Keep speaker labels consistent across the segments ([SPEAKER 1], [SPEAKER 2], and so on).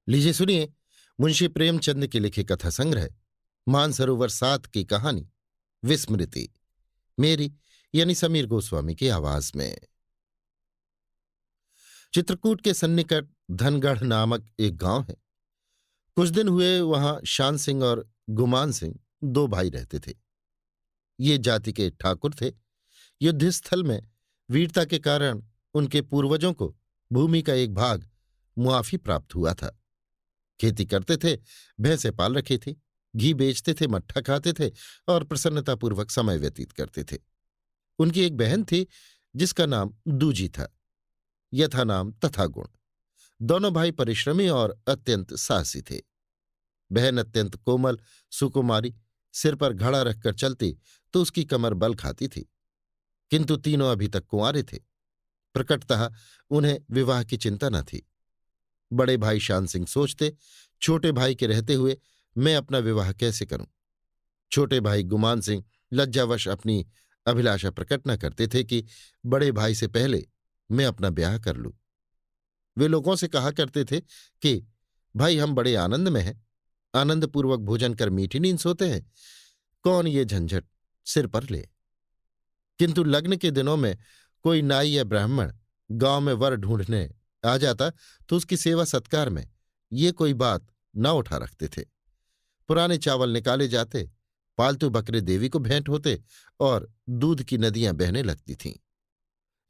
[SPEAKER 1] लीजिए सुनिए मुंशी प्रेमचंद के लिखे कथा संग्रह मानसरोवर 7 की कहानी विस्मृति। मेरी यानी समीर गोस्वामी की आवाज में। चित्रकूट के सन्निकट धनगढ़ नामक एक गांव है। कुछ दिन हुए वहां शान सिंह और गुमान सिंह दो भाई रहते थे। ये जाति के ठाकुर थे। युद्धस्थल में वीरता के कारण उनके पूर्वजों को भूमि का एक भाग मुआफी प्राप्त हुआ था। खेती करते थे, भैंसें पाल रखी थी, घी बेचते थे, मट्ठा खाते थे और प्रसन्नतापूर्वक समय व्यतीत करते थे। उनकी एक बहन थी जिसका नाम दूजी था। यथा नाम तथा गुण। दोनों भाई परिश्रमी और अत्यंत साहसी थे। बहन अत्यंत कोमल सुकुमारी, सिर पर घड़ा रखकर चलती तो उसकी कमर बल खाती थी। किंतु तीनों अभी तक कुंवारे थे। प्रकटतः उन्हें विवाह की चिंता न थी। बड़े भाई शान सिंह सोचते, छोटे भाई के रहते हुए मैं अपना विवाह कैसे करूं। छोटे भाई गुमान सिंह लज्जावश अपनी अभिलाषा प्रकट न करते थे कि बड़े भाई से पहले मैं अपना ब्याह कर लूं। वे लोगों से कहा करते थे कि भाई हम बड़े आनंद में हैं, आनंदपूर्वक भोजन कर मीठी नींद सोते हैं, कौन ये झंझट सिर पर ले। किंतु लग्न के दिनों में कोई नाई या ब्राह्मण गांव में वर ढूंढने आ जाता तो उसकी सेवा सत्कार में ये कोई बात न उठा रखते थे। पुराने चावल निकाले जाते, पालतू बकरे देवी को भेंट होते और दूध की नदियां बहने लगती थीं।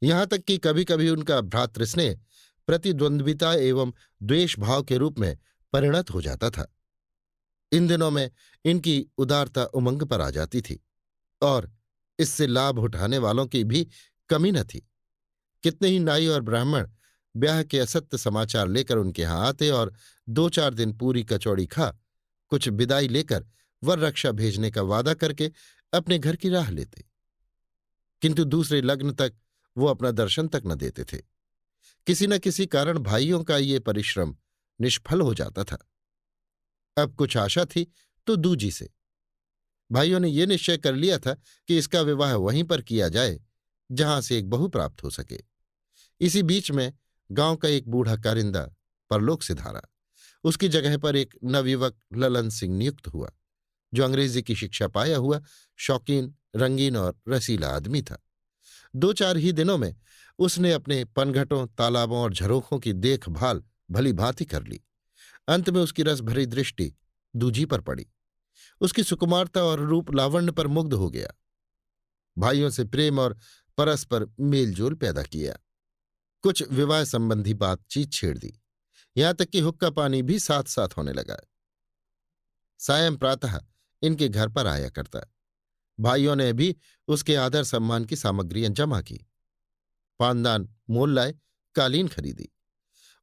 [SPEAKER 1] यहां तक कि कभी कभी उनका भ्रातृस्नेह प्रतिद्वंद्विता एवं द्वेष भाव के रूप में परिणत हो जाता था। इन दिनों में इनकी उदारता उमंग पर आ जाती थी और इससे लाभ उठाने वालों की भी कमी न थी। कितने ही नाई और ब्राह्मण ब्याह के असत्य समाचार लेकर उनके यहां आते और 2-4 दिन पूरी कचौड़ी खा कुछ विदाई लेकर वर रक्षा भेजने का वादा करके अपने घर की राह लेते। किंतु दूसरे लग्न तक वो अपना दर्शन तक न देते थे। किसी न किसी कारण भाइयों का ये परिश्रम निष्फल हो जाता था। अब कुछ आशा थी तो दूजी से। भाइयों ने ये निश्चय कर लिया था कि इसका विवाह वहीं पर किया जाए जहां से एक बहू प्राप्त हो सके। इसी बीच में गांव का एक बूढ़ा कारिंदा परलोक सिधारा। उसकी जगह पर एक नवयुवक ललन सिंह नियुक्त हुआ, जो अंग्रेजी की शिक्षा पाया हुआ शौकीन, रंगीन और रसीला आदमी था। 2-4 ही दिनों में उसने अपने पनघटों, तालाबों और झरोखों की देखभाल भली भांति कर ली। अंत में उसकी रस भरी दृष्टि दूजी पर पड़ी। उसकी सुकुमारता और रूप लावण्य पर मुग्ध हो गया। भाइयों से प्रेम और परस्पर मेलजोल पैदा किया। कुछ विवाह संबंधी बातचीत छेड़ दी। यहां तक कि हुक्का पानी भी साथ साथ होने लगा। सायं प्रातः इनके घर पर आया करता। भाइयों ने भी उसके आदर सम्मान की सामग्रियां जमा की। पानदान मोल लाए, कालीन खरीदी।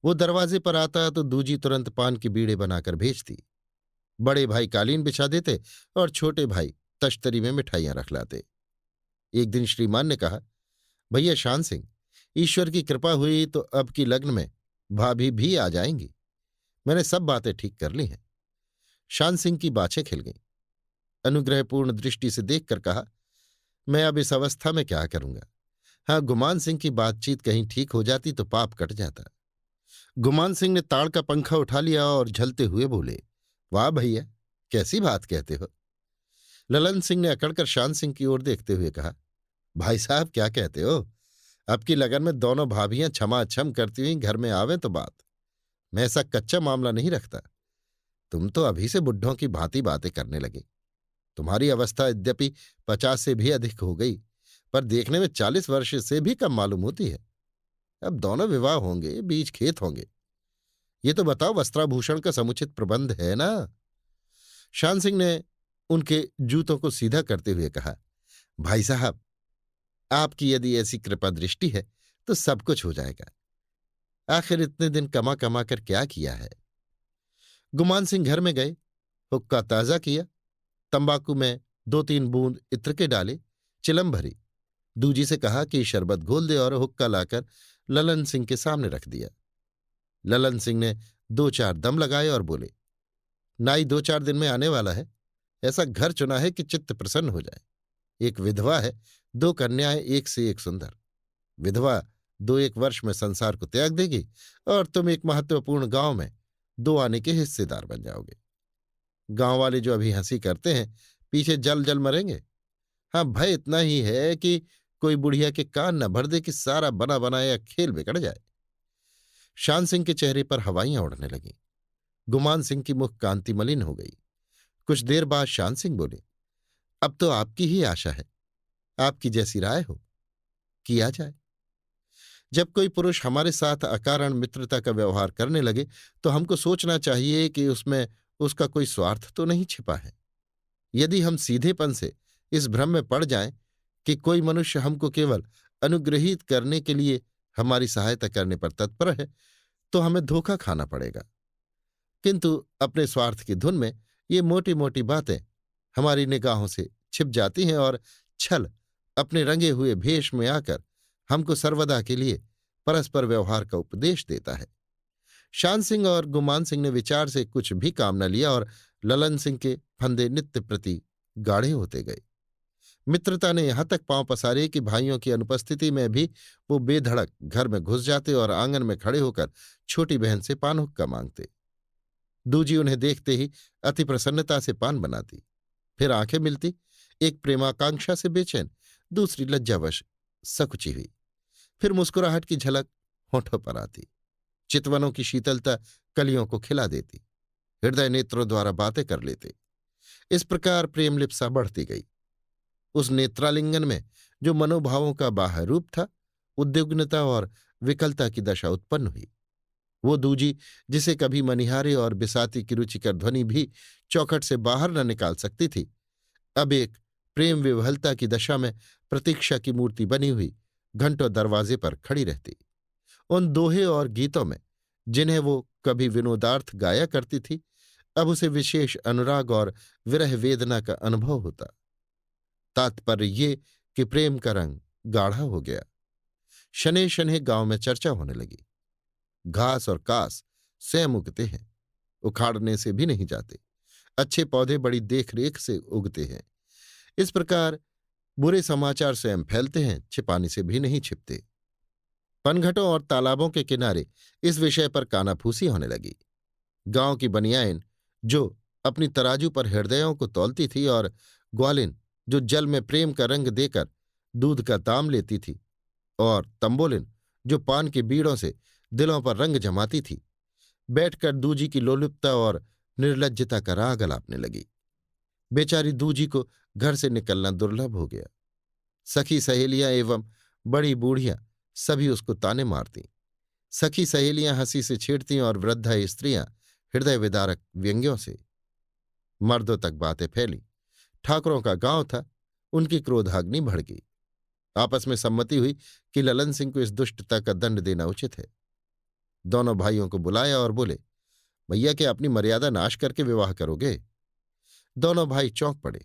[SPEAKER 1] वो दरवाजे पर आता तो दूजी तुरंत पान की बीड़े बनाकर भेजती। बड़े भाई कालीन बिछा देते और छोटे भाई तश्तरी में मिठाइयां रख लाते। एक दिन श्रीमान ने कहा, भैया शान सिंह, ईश्वर की कृपा हुई तो अब की लग्न में भाभी भी आ जाएंगी। मैंने सब बातें ठीक कर ली हैं। शान सिंह की बाछें खिल गईं। अनुग्रहपूर्ण दृष्टि से देखकर कहा, मैं अब इस अवस्था में क्या करूंगा। हाँ, गुमान सिंह की बातचीत कहीं ठीक हो जाती तो पाप कट जाता। गुमान सिंह ने ताड़ का पंखा उठा लिया और झलते हुए बोले, वाह भैया, कैसी बात कहते हो। ललन सिंह ने अकड़कर शान सिंह की ओर देखते हुए कहा, भाई साहब क्या कहते हो। अब की लगन में दोनों भाभियां छमाछम करती हुई घर में आवें तो बात। मैं ऐसा कच्चा मामला नहीं रखता। तुम तो अभी से बुढ़ों की भांति बातें करने लगे। तुम्हारी अवस्था यद्यपि 50 से भी अधिक हो गई, पर देखने में 40 वर्ष से भी कम मालूम होती है। अब दोनों विवाह होंगे, बीच खेत होंगे। ये तो बताओ, वस्त्राभूषण का समुचित प्रबंध है ना। शान सिंह ने उनके जूतों को सीधा करते हुए कहा, भाई साहब, आपकी यदि ऐसी कृपा दृष्टि है तो सब कुछ हो जाएगा। आखिर इतने दिन कमा कमा कर क्या किया है। गुमान सिंह घर में गए, हुक्का ताजा किया, तंबाकू में 2-3 बूंद इत्र के डाले, चिलम भरी। दूजी से कहा कि शरबत घोल दे और हुक्का लाकर ललन सिंह के सामने रख दिया। ललन सिंह ने 2-4 दम लगाए और बोले, नाई 2-4 दिन में आने वाला है। ऐसा घर चुना है कि चित्त प्रसन्न हो जाए। एक विधवा है, 2 कन्याएं एक से एक सुंदर। विधवा 2-1 वर्ष में संसार को त्याग देगी और तुम एक महत्वपूर्ण गांव में दो आने के हिस्सेदार बन जाओगे। गांव वाले जो अभी हंसी करते हैं, पीछे जल जल मरेंगे। हाँ, भय इतना ही है कि कोई बुढ़िया के कान न भर दे कि सारा बना बनाया खेल बिगड़ जाए। शान सिंह के चेहरे पर हवाइयां उड़ने लगीं। गुमान सिंह की मुख कांति मलिन हो गई। कुछ देर बाद शान सिंह बोले, अब तो आपकी ही आशा है, आपकी जैसी राय हो, किया जाए। जब कोई पुरुष हमारे साथ अकारण मित्रता का व्यवहार करने लगे तो हमको सोचना चाहिए कि उसमें उसका कोई स्वार्थ तो नहीं छिपा है। यदि हम सीधेपन से इस भ्रम में पड़ जाएं कि कोई मनुष्य हमको केवल अनुग्रहित करने के लिए हमारी सहायता करने पर तत्पर है, तो हमें धोखा खाना पड़ेगा। किंतु अपने स्वार्थ की धुन में ये मोटी मोटी बातें हमारी निगाहों से छिप जाती हैं और छल अपने रंगे हुए भेष में आकर हमको सर्वदा के लिए परस्पर व्यवहार का उपदेश देता है। शान सिंह और गुमान सिंह ने विचार से कुछ भी काम न लिया और ललन सिंह के फंदे नित्य प्रति गाढ़े होते गए। मित्रता ने यहां तक पांव पसारे कि भाइयों की अनुपस्थिति में भी वो बेधड़क घर में घुस जाते और आंगन में खड़े होकर छोटी बहन से पान हुक्का मांगते। दूजी उन्हें देखते ही अति प्रसन्नता से पान बनाती, फिर आंखें मिलती, एक प्रेमाकांक्षा से बेचैन, दूसरी लज्जावश सकुची हुई, फिर मुस्कुराहट की झलक होठों पर आती। चितवनों की शीतलता कलियों को खिला देती, हृदय नेत्रों द्वारा बातें कर लेते। इस प्रकार प्रेम लिप्सा बढ़ती गई। उस नेत्रालिंगन में जो मनोभावों का बाह्य रूप था, उद्विग्नता और विकलता की दशा उत्पन्न हुई। वो दूजी जिसे कभी मनिहारे और बिसाती की रुचिकर ध्वनि भी चौखट से बाहर न निकाल सकती थी, अब एक प्रेम विवहलता की दशा में प्रतीक्षा की मूर्ति बनी हुई घंटों दरवाजे पर खड़ी रहती। उन दोहे और गीतों में जिन्हें वो कभी विनोदार्थ गाया करती थी, अब उसे विशेष अनुराग और विरह वेदना का अनुभव होता। तात्पर्य ये कि प्रेम का रंग गाढ़ा हो गया। शनै शनै गांव में चर्चा होने लगी। घास और कास स्वयं उगते हैं, उखाड़ने से भी नहीं जाते। अच्छे पौधे बड़ी देखरेख से उगते हैं। इस प्रकार बुरे समाचार स्वयं फैलते हैं, छिपाने से भी नहीं छिपते। पनघटों और तालाबों के किनारे इस विषय पर कानाफूसी होने लगी। गांव की बनियाइन जो अपनी तराजू पर हृदयों को तौलती थी, और ग्वालिन जो जल में प्रेम का रंग देकर दूध का दाम लेती थी, और तंबोलिन जो पान के बीड़ों से दिलों पर रंग जमाती थी, बैठकर दूजी की लोलुपता और निर्लज्जता का राग अलापने लगी। बेचारी दूजी को घर से निकलना दुर्लभ हो गया। सखी सहेलियां एवं बड़ी बूढ़ियां सभी उसको ताने मारती। सखी सहेलियां हंसी से छेड़ती और वृद्धा स्त्रियां हृदय विदारक व्यंग्यों से। मर्दों तक बातें फैली। ठाकुरों का गांव था, उनकी क्रोधाग्नि भड़की। आपस में सम्मति हुई कि ललन सिंह को इस दुष्टता का दंड देना उचित है। दोनों भाइयों को बुलाया और बोले, भैया क्या अपनी मर्यादा नाश करके विवाह करोगे? दोनों भाई चौंक पड़े।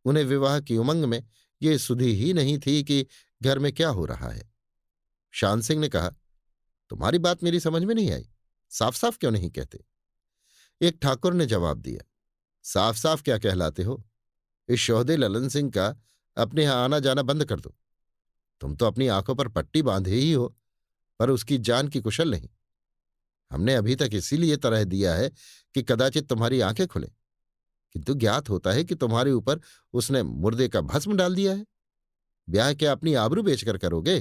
[SPEAKER 1] उन्हें विवाह की उमंग में ये सुधि ही नहीं थी कि घर में क्या हो रहा है। शान सिंह ने कहा, तुम्हारी बात मेरी समझ में नहीं आई, साफ साफ क्यों नहीं कहते? एक ठाकुर ने जवाब दिया, साफ साफ क्या कहलाते हो? इस शोहदे ललन सिंह का अपने यहां आना जाना बंद कर दो। तुम तो अपनी आंखों पर पट्टी बांधे ही हो, पर उसकी जान की कुशल नहीं। हमने अभी तक इसीलिए तरह दिया है कि कदाचित तुम्हारी आंखें खुले, किंतु ज्ञात होता है कि तुम्हारे ऊपर उसने मुर्दे का भस्म डाल दिया है। ब्याह क्या अपनी आबरू बेचकर करोगे?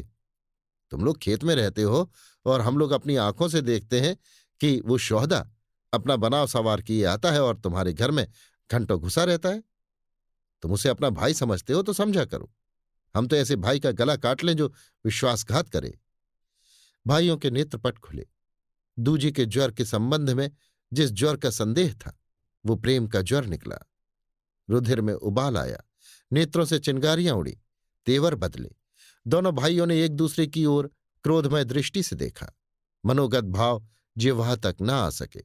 [SPEAKER 1] तुम लोग खेत में रहते हो और हम लोग अपनी आंखों से देखते हैं कि वो शोहदा अपना बनाव सवार किए आता है और तुम्हारे घर में घंटों घुसा रहता है। तुम उसे अपना भाई समझते हो तो समझा करो। हम तो ऐसे भाई का गला काट लें जो विश्वासघात करे। भाइयों के नेत्रपट खुले। दूजी के ज्वर के संबंध में जिस ज्वर का संदेह था, वो प्रेम का ज्वर निकला। रुधिर में उबाल आया, नेत्रों से चिंगारियां उड़ी, तेवर बदले। दोनों भाइयों ने एक दूसरे की ओर क्रोधमय दृष्टि से देखा। मनोगत भाव जिह्वा तक न आ सके।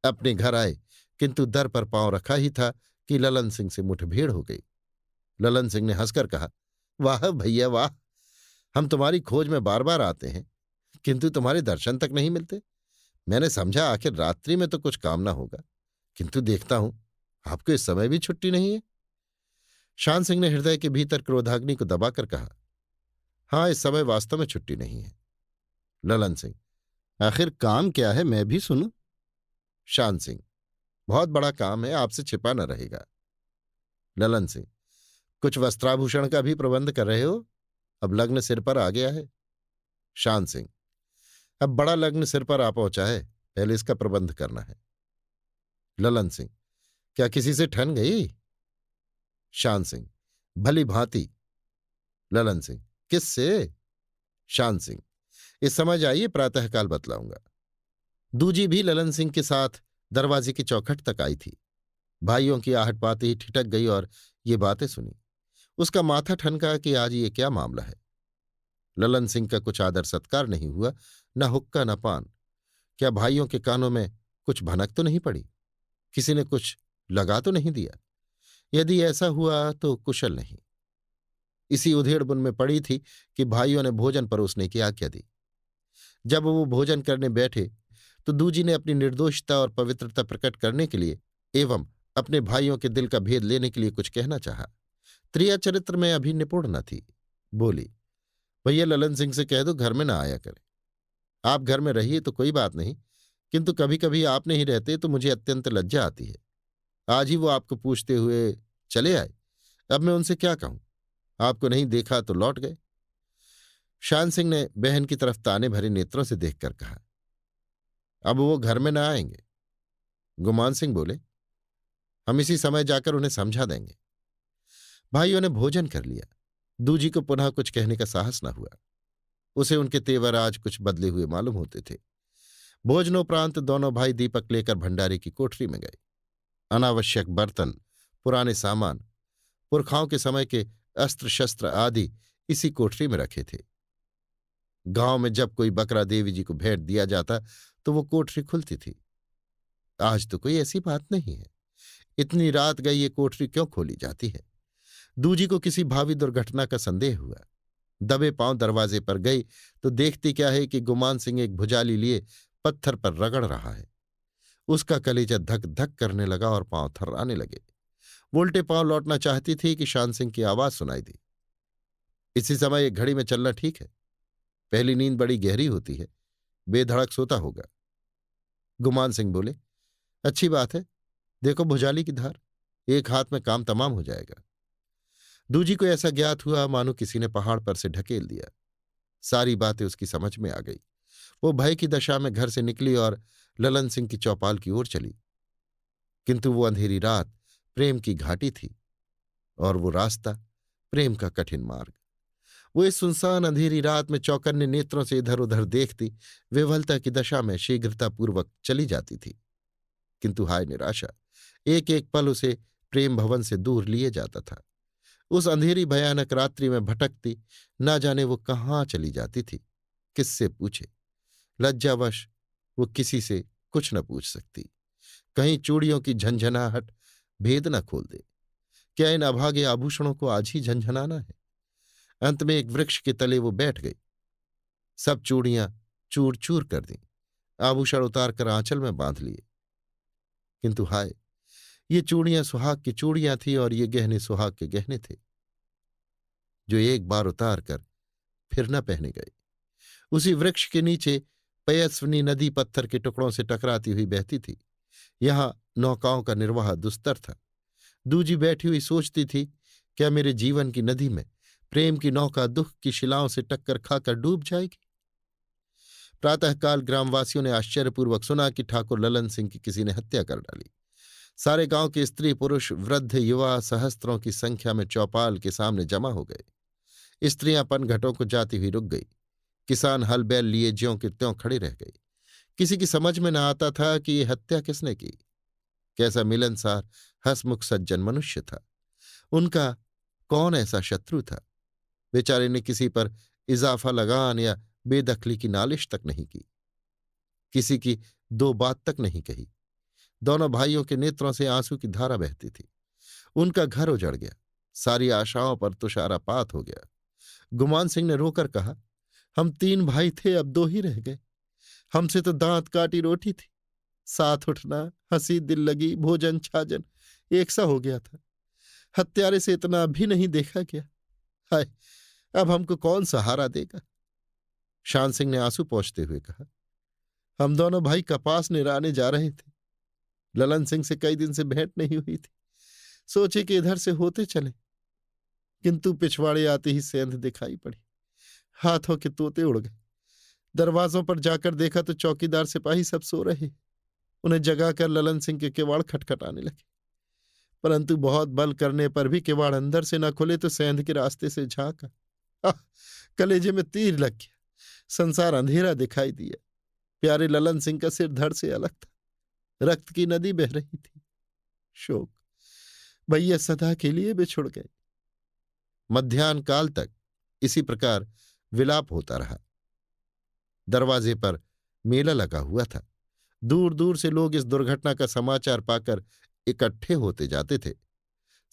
[SPEAKER 1] अपने घर आए, किंतु दर पर पांव रखा ही था कि ललन सिंह से मुठभेड़ हो गई। ललन सिंह ने हंसकर कहा, वाह भैया वाह, हम तुम्हारी खोज में बार बार आते हैं, किंतु तुम्हारे दर्शन तक नहीं मिलते। मैंने समझा आखिर रात्रि में तो कुछ काम ना होगा, किंतु देखता हूं आपको इस समय भी छुट्टी नहीं है। शान सिंह ने हृदय के भीतर क्रोधाग्नि को दबाकर कहा, हाँ, इस समय वास्तव में छुट्टी नहीं है। ललन सिंह, आखिर काम क्या है, मैं भी सुनूं। शान सिंह, बहुत बड़ा काम है, आपसे छिपा न रहेगा। ललन सिंह, कुछ वस्त्राभूषण का भी प्रबंध कर रहे हो? अब लग्न सिर पर आ गया है। शान सिंह, अब बड़ा लग्न सिर पर आ पहुंचा है, पहले इसका प्रबंध करना है। ललन सिंह, क्या किसी से ठन गई? शान सिंह, भली भांति। ललन सिंह, किससे? शान सिंह, इस समझ आइए, प्रातःकाल बतलाऊंगा। दूजी भी ललन सिंह के साथ दरवाजे की चौखट तक आई थी। भाइयों की आहट पाते ही ठिठक गई और ये बातें सुनी। उसका माथा ठनका कि आज ये क्या मामला है। ललन सिंह का कुछ आदर सत्कार नहीं हुआ, न हुक्का न पान। क्या भाइयों के कानों में कुछ भनक तो नहीं पड़ी? किसी ने कुछ लगा तो नहीं दिया? यदि ऐसा हुआ तो कुशल नहीं। इसी उधेड़बुन में पड़ी थी कि भाइयों ने भोजन परोसने की आज्ञा दी। जब वो भोजन करने बैठे तो दूजी ने अपनी निर्दोषता और पवित्रता प्रकट करने के लिए एवं अपने भाइयों के दिल का भेद लेने के लिए कुछ कहना चाहा। त्रिया चरित्र में अभी निपुण न थी। बोली, भैया ललन सिंह से कह दो घर में ना आया करे। आप घर में रहिए तो कोई बात नहीं, किंतु कभी कभी आप नहीं रहते तो मुझे अत्यंत लज्जा आती है। आज ही वो आपको पूछते हुए चले आए। अब मैं उनसे क्या कहूं? आपको नहीं देखा तो लौट गए। शान सिंह ने बहन की तरफ ताने भरे नेत्रों से देखकर कहा, अब वो घर में ना आएंगे। गुमान सिंह बोले, हम इसी समय जाकर उन्हें समझा देंगे। भाइयों ने भोजन कर लिया। दूजी को पुनः कुछ कहने का साहस न हुआ। उसे उनके तेवर आज कुछ बदले हुए मालूम होते थे। भोजनोपरांत दोनों भाई दीपक लेकर भंडारे की कोठरी में गए। अनावश्यक बर्तन, पुराने सामान, पुरखाओं के समय के अस्त्र शस्त्र आदि इसी कोठरी में रखे थे। गांव में जब कोई बकरा देवी जी को भेंट दिया जाता तो वो कोठरी खुलती थी। आज तो कोई ऐसी बात नहीं है। इतनी रात गई ये कोठरी क्यों खोली जाती है? दूजी को किसी भावी दुर्घटना का संदेह हुआ। दबे पांव दरवाजे पर गई तो देखती क्या है कि गुमान सिंह एक भुजाली लिए पत्थर पर रगड़ रहा है। उसका कलेजा धक धक करने लगा और पांव थर्राने लगे। वो उल्टे पांव लौटना चाहती थी कि शान सिंह की आवाज सुनाई दी, इसी समय एक घड़ी में चलना ठीक है। पहली नींद बड़ी गहरी होती है, बेधड़क सोता होगा। गुमान सिंह बोले, अच्छी बात है, देखो भुजाली की धार, एक हाथ में काम तमाम हो जाएगा। दूजी को ऐसा ज्ञात हुआ मानो किसी ने पहाड़ पर से ढकेल दिया। सारी बातें उसकी समझ में आ गई। वो भय की दशा में घर से निकली और ललन सिंह की चौपाल की ओर चली। किंतु वो अंधेरी रात प्रेम की घाटी थी और वो रास्ता प्रेम का कठिन मार्ग। वो इस सुनसान अंधेरी रात में चौकन्ने नेत्रों से इधर उधर देखती विवलता की दशा में शीघ्रतापूर्वक चली जाती थी। किंतु हाय निराशा, एक एक पल उसे प्रेम भवन से दूर लिए जाता था। उस अंधेरी भयानक रात्रि में भटकती ना जाने वो कहाँ चली जाती थी, किससे पूछे। लज्जावश वो किसी से कुछ न पूछ सकती। कहीं चूड़ियों की झंझनाहट भेद न खोल दे। क्या इन अभागे आभूषणों को आज ही झंझनाना है? अंत में एक वृक्ष के तले वो बैठ गई। सब चूड़ियां चूर चूर कर दी, आभूषण उतार कर आंचल में बांध लिए। किंतु हाय, ये चूड़ियां सुहाग की चूड़ियां थी और ये गहने सुहाग के गहने थे, जो एक बार उतार कर फिर न पहने गए। उसी वृक्ष के नीचे पयस्विनी नदी पत्थर के टुकड़ों से टकराती हुई बहती थी। यहां नौकाओं का निर्वाह दुस्तर था। दूजी बैठी हुई सोचती थी, क्या मेरे जीवन की नदी में प्रेम की नौका दुख की शिलाओं से टक्कर खाकर डूब जाएगी? प्रातःकाल ग्रामवासियों ने आश्चर्यपूर्वक सुना कि ठाकुर ललन सिंह की किसी ने हत्या कर डाली। सारे गांव के स्त्री पुरुष वृद्ध युवा सहस्त्रों की संख्या में चौपाल के सामने जमा हो गए। स्त्रियां पनघटों को जाती हुई रुक गई। किसान हल बैल लिए ज्यों के त्यों खड़े रह गए। किसी की समझ में न आता था कि ये हत्या किसने की। कैसा मिलनसार हंसमुख सज्जन मनुष्य था। उनका कौन ऐसा शत्रु था? बेचारे ने किसी पर इजाफा लगान या बेदखली की नालिश तक नहीं की। किसी की दो बात तक नहीं कही। दोनों भाइयों के नेत्रों से आंसू की धारा बहती थी। उनका घर उजड़ गया। सारी आशाओं पर तुषारापात हो गया। गुमान सिंह ने रोकर कहा, हम 3 भाई थे, अब 2 ही रह गए। हमसे तो दांत काटी रोटी थी। साथ उठना, हंसी, दिल लगी, भोजन छाजन एक सा हो गया था। हत्यारे से इतना भी नहीं देखा गया। हाय, अब हमको कौन सहारा देगा? शान सिंह ने आंसू पोंछते हुए कहा, हम दोनों भाई कपास निराने जा रहे थे। ललन सिंह से कई दिन से भेंट नहीं हुई थी। सोचे कि इधर से होते चले, किंतु पिछवाड़े आते ही सेंध दिखाई पड़ी। हाथों के तोते उड़ गए। दरवाजों पर जाकर देखा तो चौकीदार सिपाही सब सो रहे। उन्हें जगाकर ललन सिंह के किवाड़ खटखटाने लगे, परंतु बहुत बल करने पर भी किवाड़ अंदर से न खुले तो सेंध के रास्ते से झांका। आह! कलेजे में तीर लग गया। संसार अंधेरा दिखाई दिया। प्यारे ललन सिंह का सिर धड़ से अलग था। रक्त की नदी बह रही थी। शोक। भैया सदा के लिए बिछुड़ गए। मध्याह्न काल तक इसी प्रकार विलाप होता रहा। दरवाजे पर मेला लगा हुआ था। दूर दूर से लोग इस दुर्घटना का समाचार पाकर इकट्ठे होते जाते थे।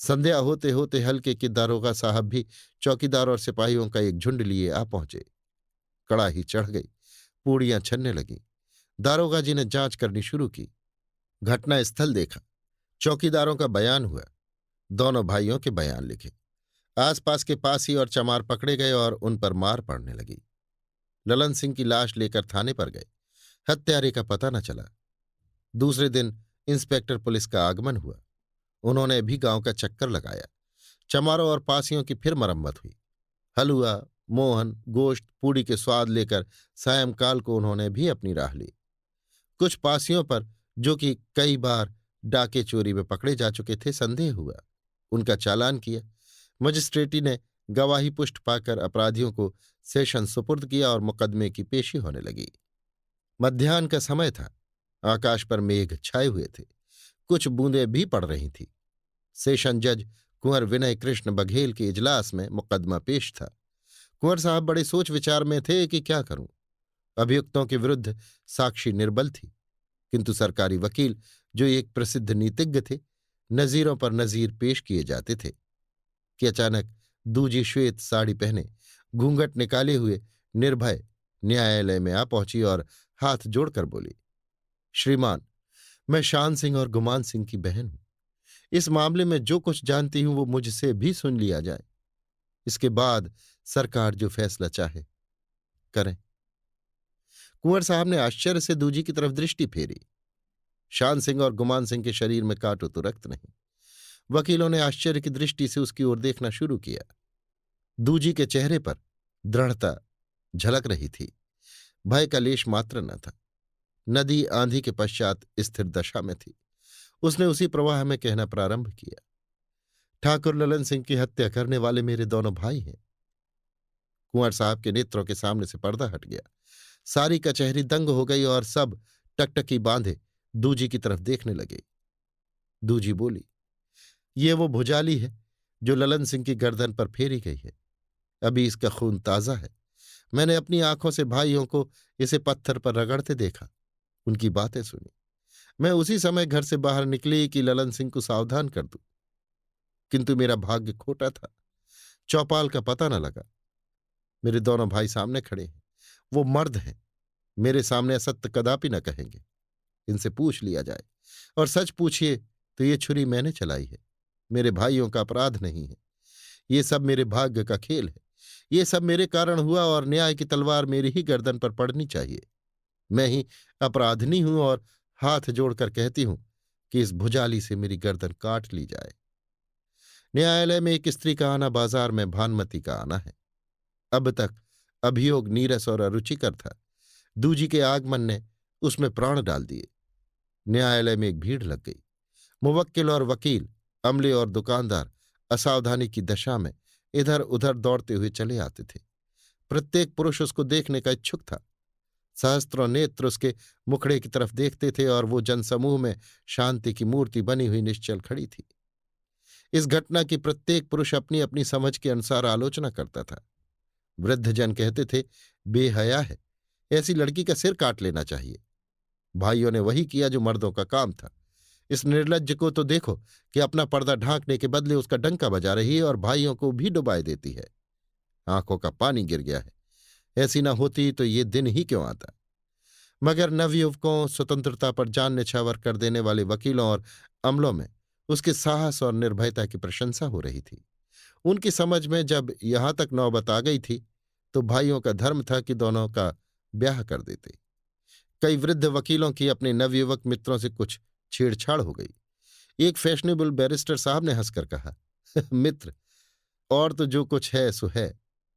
[SPEAKER 1] संध्या होते होते हल्के के दारोगा साहब भी चौकीदार और सिपाहियों का एक झुंड लिए आ पहुंचे। कड़ाही चढ़ गई। पूड़ियां छनने लगीं। दारोगा जी ने जांच करनी शुरू की। घटना स्थल देखा। चौकीदारों का बयान हुआ। दोनों भाइयों के बयान लिखे। आसपास के पासी और चमार पकड़े गए और उन पर मार पड़ने लगी। ललन सिंह की लाश लेकर थाने पर गए। हत्यारे का पता न चला। दूसरे दिन इंस्पेक्टर पुलिस का आगमन हुआ। उन्होंने भी गांव का चक्कर लगाया। चमारों और पासियों की फिर मरम्मत हुई। हलुआ, मोहन, गोश्त, पूड़ी के स्वाद लेकर सायंकाल को उन्होंने भी अपनी राह ली। कुछ पासियों पर, जो कि कई बार डाके चोरी में पकड़े जा चुके थे, संदेह हुआ। उनका चालान किया। मजिस्ट्रेटी ने गवाही पुष्ट पाकर अपराधियों को सेशन सुपुर्द किया और मुकदमे की पेशी होने लगी। मध्याह्न का समय था। आकाश पर मेघ छाए हुए थे। कुछ बूंदें भी पड़ रही थीं। सेशन जज कुंवर विनय कृष्ण बघेल के इजलास में मुकदमा पेश था। कुंवर साहब बड़े सोच विचार में थे कि क्या करूं। अभियुक्तों के विरुद्ध साक्षी निर्बल थी, किंतु सरकारी वकील, जो एक प्रसिद्ध नीतिज्ञ थे, नजीरों पर नजीर पेश किए जाते थे कि अचानक दूजी श्वेत साड़ी पहने, घूंघट निकाले हुए निर्भय न्यायालय में आ पहुंची और हाथ जोड़कर बोली, श्रीमान, मैं शान सिंह और गुमान सिंह की बहन हूं। इस मामले में जो कुछ जानती हूं वो मुझसे भी सुन लिया जाए। इसके बाद सरकार जो फैसला चाहे करें। कुंवर साहब ने आश्चर्य से दूजी की तरफ दृष्टि फेरी। शान सिंह और गुमान सिंह के शरीर में कांटो तो रक्त नहीं। वकीलों ने आश्चर्य की दृष्टि से उसकी ओर देखना शुरू किया। दूजी के चेहरे पर दृढ़ता झलक रही थी। भय का लेश मात्र न था। नदी आंधी के पश्चात स्थिर दशा में थी। उसने उसी प्रवाह में कहना प्रारंभ किया, ठाकुर ललन सिंह की हत्या करने वाले मेरे दोनों भाई हैं। कुंवर साहब के नेत्रों के सामने से पर्दा हट गया। सारी कचहरी दंग हो गई और सब टकटकी बांधे दूजी की तरफ देखने लगे। दूजी बोली, ये वो भुजाली है जो ललन सिंह की गर्दन पर फेरी गई है। अभी इसका खून ताजा है। मैंने अपनी आंखों से भाइयों को इसे पत्थर पर रगड़ते देखा, उनकी बातें सुनी। मैं उसी समय घर से बाहर निकली कि ललन सिंह को सावधान कर दूं, किंतु मेरा भाग्य खोटा था। चौपाल का पता न लगा। मेरे दोनों भाई सामने खड़े हैं। वो मर्द हैं। मेरे सामने असत्य कदापि न कहेंगे। इनसे पूछ लिया जाए, और सच पूछिए तो ये छुरी मैंने चलाई है। मेरे भाइयों का अपराध नहीं है। ये सब मेरे भाग्य का खेल है। ये सब मेरे कारण हुआ और न्याय की तलवार मेरी ही गर्दन पर पड़नी चाहिए। मैं ही अपराधिनी हूं और हाथ जोड़कर कहती हूं कि इस भुजाली से मेरी गर्दन काट ली जाए। न्यायालय में एक स्त्री का आना बाजार में भानुमति का आना है। अब तक अभियोग नीरस और अरुचिकर था। दूजी के आगमन ने उसमें प्राण डाल दिए। न्यायालय में एक भीड़ लग गई। मुवक्किल और वकील, अमले और दुकानदार असावधानी की दशा में इधर उधर दौड़ते हुए चले आते थे। प्रत्येक पुरुष उसको देखने का इच्छुक था। सहस्त्रों नेत्र उसके मुखड़े की तरफ देखते थे और वो जनसमूह में शांति की मूर्ति बनी हुई निश्चल खड़ी थी। इस घटना की प्रत्येक पुरुष अपनी अपनी समझ के अनुसार आलोचना करता था। वृद्धजन कहते थे, बेहया है, ऐसी लड़की का सिर काट लेना चाहिए। भाइयों ने वही किया जो मर्दों का काम था। इस निर्लज्ज को तो देखो कि अपना पर्दा ढांकने के बदले उसका डंका बजा रही है और भाइयों को भी डुबाए देती है। आंखों का पानी गिर गया है। ऐसी न होती तो ये दिन ही क्यों आता। मगर नवयुवकों, स्वतंत्रता पर जान निछावर कर देने वाले वकीलों और अमलों में उसके साहस और निर्भयता की प्रशंसा हो रही थी। उनकी समझ में जब यहां तक नौबत आ गई थी तो भाइयों का धर्म था कि दोनों का ब्याह कर देते। कई वृद्ध वकीलों की अपने नवयुवक मित्रों से कुछ छेड़छाड़ हो गई। एक फैशनेबल बैरिस्टर साहब ने हंसकर कहा, मित्र, और तो जो कुछ है सो है।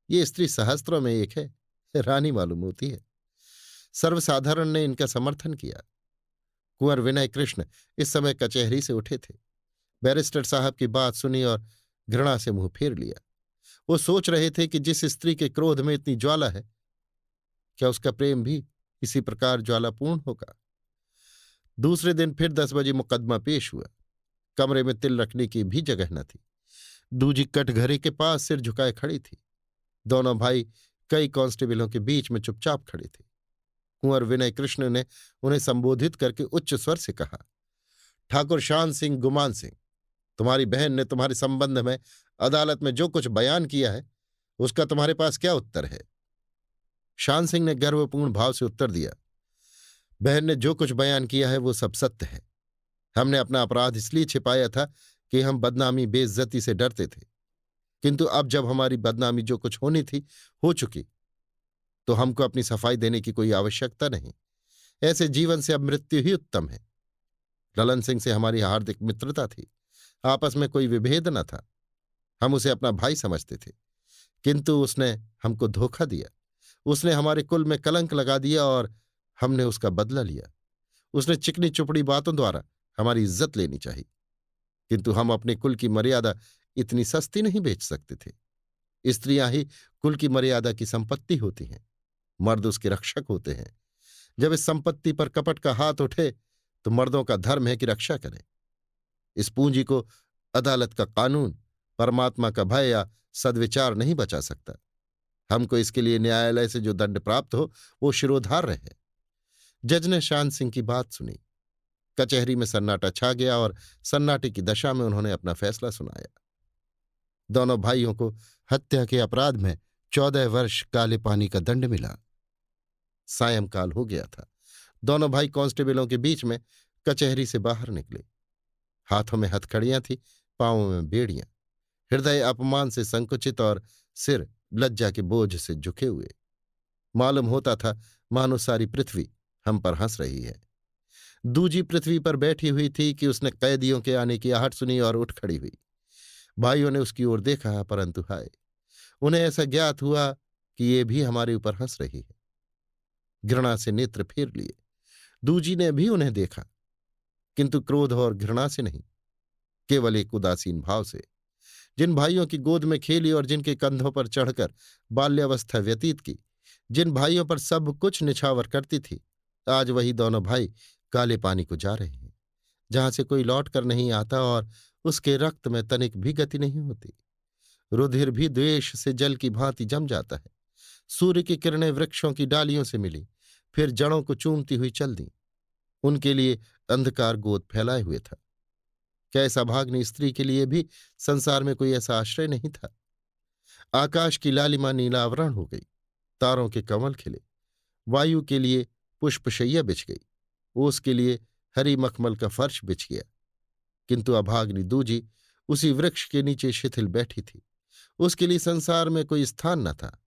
[SPEAKER 1] ये स्त्री सहस्त्रों में एक है, रानी मालूम होती है। सर्वसाधारण ने इनका समर्थन किया। कुंवर विनय कृष्ण इस समय कचहरी से उठे थे। बैरिस्टर साहब की बात सुनी और घृणा से मुंह फेर लिया। वो सोच रहे थे कि जिस स्त्री के क्रोध में इतनी ज्वाला है, क्या उसका प्रेम भी इसी प्रकार ज्वालापूर्ण होगा। दूसरे दिन फिर 10 बजे मुकदमा पेश हुआ। कमरे में तिल रखने की भी जगह न थी। दूजी कटघरे के पास सिर झुकाए खड़ी थी। दोनों भाई कई कांस्टेबलों के बीच में चुपचाप खड़े थे। कुंवर विनय कृष्ण ने उन्हें संबोधित करके उच्च स्वर से कहा, ठाकुर शान सिंह गुमान सिंह, तुम्हारी बहन ने तुम्हारे संबंध में अदालत में जो कुछ बयान किया है, उसका तुम्हारे पास क्या उत्तर है। शान सिंह ने गर्वपूर्ण भाव से उत्तर दिया, बहन ने जो कुछ बयान किया है वो सब सत्य है। हमने अपना अपराध इसलिए छिपाया था कि हम बदनामी बेइज्जती से डरते थे, किंतु अब जब हमारी बदनामी जो कुछ होनी थी हो चुकी, तो हमको अपनी सफाई देने की कोई आवश्यकता नहीं। ऐसे जीवन से अब मृत्यु ही उत्तम है। ललन सिंह से हमारी हार्दिक मित्रता थी, आपस में कोई विभेद न था। हम उसे अपना भाई समझते थे, किंतु उसने हमको धोखा दिया। उसने हमारे कुल में कलंक लगा दिया और हमने उसका बदला लिया। उसने चिकनी चुपड़ी बातों द्वारा हमारी इज्जत लेनी चाहिए, किंतु हम अपने कुल की मर्यादा इतनी सस्ती नहीं बेच सकते थे। स्त्रियां ही कुल की मर्यादा की संपत्ति होती हैं, मर्द उसके रक्षक होते हैं। जब इस संपत्ति पर कपट का हाथ उठे तो मर्दों का धर्म है कि रक्षा करें। इस पूंजी को अदालत का कानून, परमात्मा का भय या सद्विचार नहीं बचा सकता। हमको इसके लिए न्यायालय से जो दंड प्राप्त हो वो शिरोधार्य है। जज ने शान सिंह की बात सुनी। कचहरी में सन्नाटा छा गया और सन्नाटे की दशा में उन्होंने अपना फैसला सुनाया। दोनों भाइयों को हत्या के अपराध में 14 वर्ष काले पानी का दंड मिला। सायंकाल हो गया था। दोनों भाई कांस्टेबलों के बीच में कचहरी से बाहर निकले। हाथों में हथकड़ियां थी, पांवों में बेड़ियां, हृदय अपमान से संकुचित और सिर लज्जा के बोझ से झुके हुए। मालूम होता था मानो सारी पृथ्वी हम पर हंस रही है। दूजी पृथ्वी पर बैठी हुई थी कि उसने कैदियों के आने की आहट सुनी और उठ खड़ी हुई। भाइयों ने उसकी ओर देखा, परंतु हाय, उन्हें ऐसा ज्ञात हुआ कि ये भी हमारे ऊपर हंस रही है। घृणा से नेत्र फेर लिए। दूजी ने भी उन्हें देखा, किंतु क्रोध और घृणा से नहीं, केवल एक उदासीन भाव से। जिन भाइयों की गोद में खेली और जिनके कंधों पर चढ़कर बाल्यावस्था व्यतीत की, जिन भाइयों पर सब कुछ निछावर करती थी, आज वही दोनों भाई काले पानी को जा रहे हैं, जहां से कोई लौट कर नहीं आता और उसके रक्त में तनिक भी गति नहीं होती। रुधिर भी द्वेष से जल की भांति जम जाता है। सूर्य की किरणें वृक्षों की डालियों से मिली, फिर जड़ों को चूमती हुई चल दी। उनके लिए अंधकार गोद फैलाए हुए था। कैसा भाग्नि स्त्री के लिए भी संसार में कोई ऐसा आश्रय नहीं था। आकाश की लालिमा नीलावरण हो गई, तारों के कमल खिले, वायु के लिए पुष्पशैया बिछ गई, ओस के लिए हरी मखमल का फर्श बिछ गया, किंतु अभाग्नि दूजी उसी वृक्ष के नीचे शिथिल बैठी थी। उसके लिए संसार में कोई स्थान न था।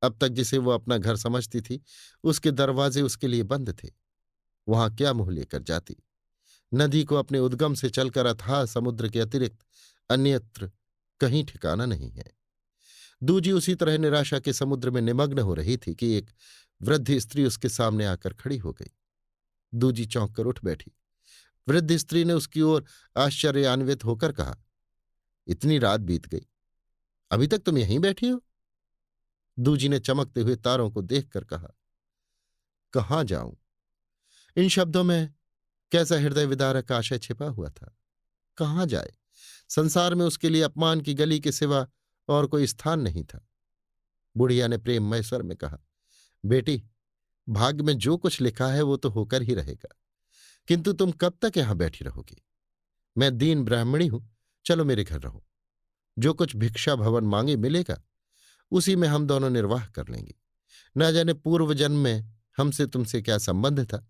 [SPEAKER 1] अब तक जिसे वो अपना घर समझती थी, उसके दरवाजे उसके लिए बंद थे। वहां क्या मुंह लेकर जाती। नदी को अपने उद्गम से चलकर अथाह समुद्र के अतिरिक्त अन्यत्र कहीं ठिकाना नहीं है। दूजी उसी तरह निराशा के समुद्र में निमग्न हो रही थी कि एक वृद्ध स्त्री उसके सामने आकर खड़ी हो गई। दूजी चौंक कर उठ बैठी। वृद्ध स्त्री ने उसकी ओर आश्चर्यान्वित होकर कहा, इतनी रात बीत गई, अभी तक तुम यहीं बैठी हो। दूजी ने चमकते हुए तारों को देखकर कहा, कहाँ जाऊं। इन शब्दों में कैसा हृदय विदारक आशय छिपा हुआ था। कहाँ जाए। संसार में उसके लिए अपमान की गली के सिवा और कोई स्थान नहीं था। बुढ़िया ने प्रेममय स्वर में कहा, बेटी, भाग्य में जो कुछ लिखा है वो तो होकर ही रहेगा, किंतु तुम कब तक यहां बैठी रहोगी। मैं दीन ब्राह्मणी हूं, चलो मेरे घर रहो। जो कुछ भिक्षा भवन मांगे मिलेगा, उसी में हम दोनों निर्वाह कर लेंगे। न जाने पूर्व जन्म में हमसे तुमसे क्या संबंध था।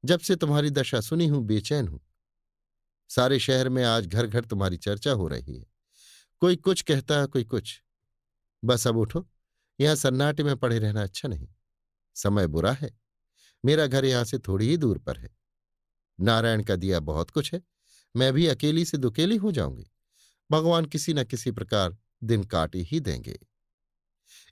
[SPEAKER 1] जब से तुम्हारी दशा सुनी हूं बेचैन हूं। सारे शहर में आज घर घर तुम्हारी चर्चा हो रही है। कोई कुछ कहता है, कोई कुछ। बस अब उठो, यहां सन्नाटे में पड़े रहना अच्छा नहीं। समय बुरा है। मेरा घर यहां से थोड़ी ही दूर पर है। नारायण का दिया बहुत कुछ है, मैं भी अकेली से दुकेली हो जाऊंगी। भगवान किसी न किसी प्रकार दिन काट ही देंगे।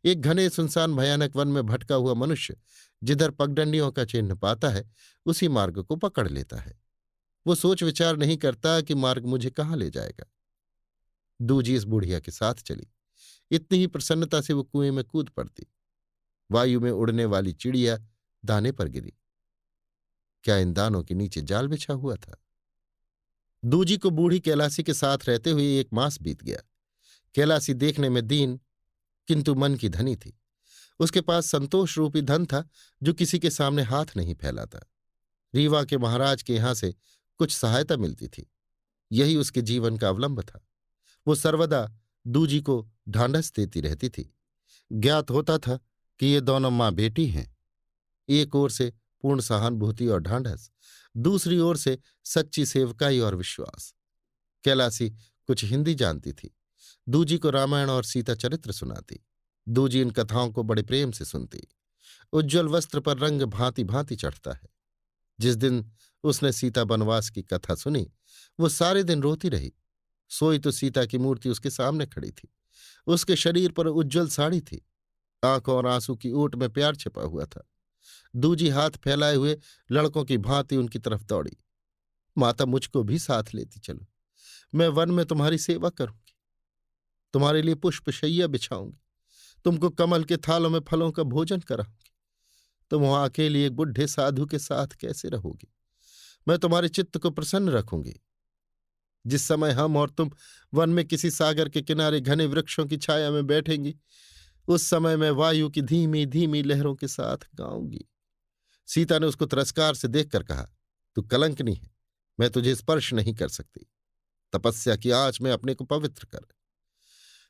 [SPEAKER 1] एक घने सुनसान भयानक वन में भटका हुआ मनुष्य जिधर पगडंडियों का चिन्ह पाता है, उसी मार्ग को पकड़ लेता है। वो सोच विचार नहीं करता कि मार्ग मुझे कहाँ ले जाएगा। दूजी इस बुढ़िया के साथ चली। इतनी ही प्रसन्नता से वो कुएं में कूद पड़ती। वायु में उड़ने वाली चिड़िया दाने पर गिरी। क्या इन दानों के नीचे जाल बिछा हुआ था? दूजी को बूढ़ी कैलासी के साथ रहते हुए एक मास बीत गया। कैलासी देखने में दीन किंतु मन की धनी थी। उसके पास संतोष रूपी धन था जो किसी के सामने हाथ नहीं फैलाता। रीवा के महाराज के यहां से कुछ सहायता मिलती थी, यही उसके जीवन का अवलंब था। वो सर्वदा दूजी को ढांढस देती रहती थी। ज्ञात होता था कि ये दोनों मां बेटी हैं। एक ओर से पूर्ण सहानुभूति और ढांढस, दूसरी ओर से सच्ची सेवकाई और विश्वास। कैलासी कुछ हिंदी जानती थी। दूजी को रामायण और सीता चरित्र सुनाती। दूजी इन कथाओं को बड़े प्रेम से सुनती। उज्ज्वल वस्त्र पर रंग भांति भांति चढ़ता है। जिस दिन उसने सीता वनवास की कथा सुनी, वो सारे दिन रोती रही। सोई तो सीता की मूर्ति उसके सामने खड़ी थी। उसके शरीर पर उज्ज्वल साड़ी थी। आंखों और आंसू की ओट में प्यार छिपा हुआ था। दूजी हाथ फैलाए हुए लड़कों की भांति उनकी तरफ दौड़ी। माता, मुझको भी साथ लेती चलो। मैं वन में तुम्हारी सेवा करूंगी, तुम्हारे लिए पुष्पशैया बिछाऊंगी, तुमको कमल के थालों में फलों का भोजन कराऊंगी। तुम वहां अकेली एक बुढ़े साधु के साथ कैसे रहोगी? मैं तुम्हारे चित्त को प्रसन्न रखूंगी। जिस समय हम और तुम वन में किसी सागर के किनारे घने वृक्षों की छाया में बैठेंगी, उस समय मैं वायु की धीमी धीमी लहरों के साथ गाऊंगी। सीता ने उसको तिरस्कार से देखकर कहा, तू कलंकनी है, मैं तुझे स्पर्श नहीं कर सकती। तपस्या की आंच में अपने को पवित्र कर।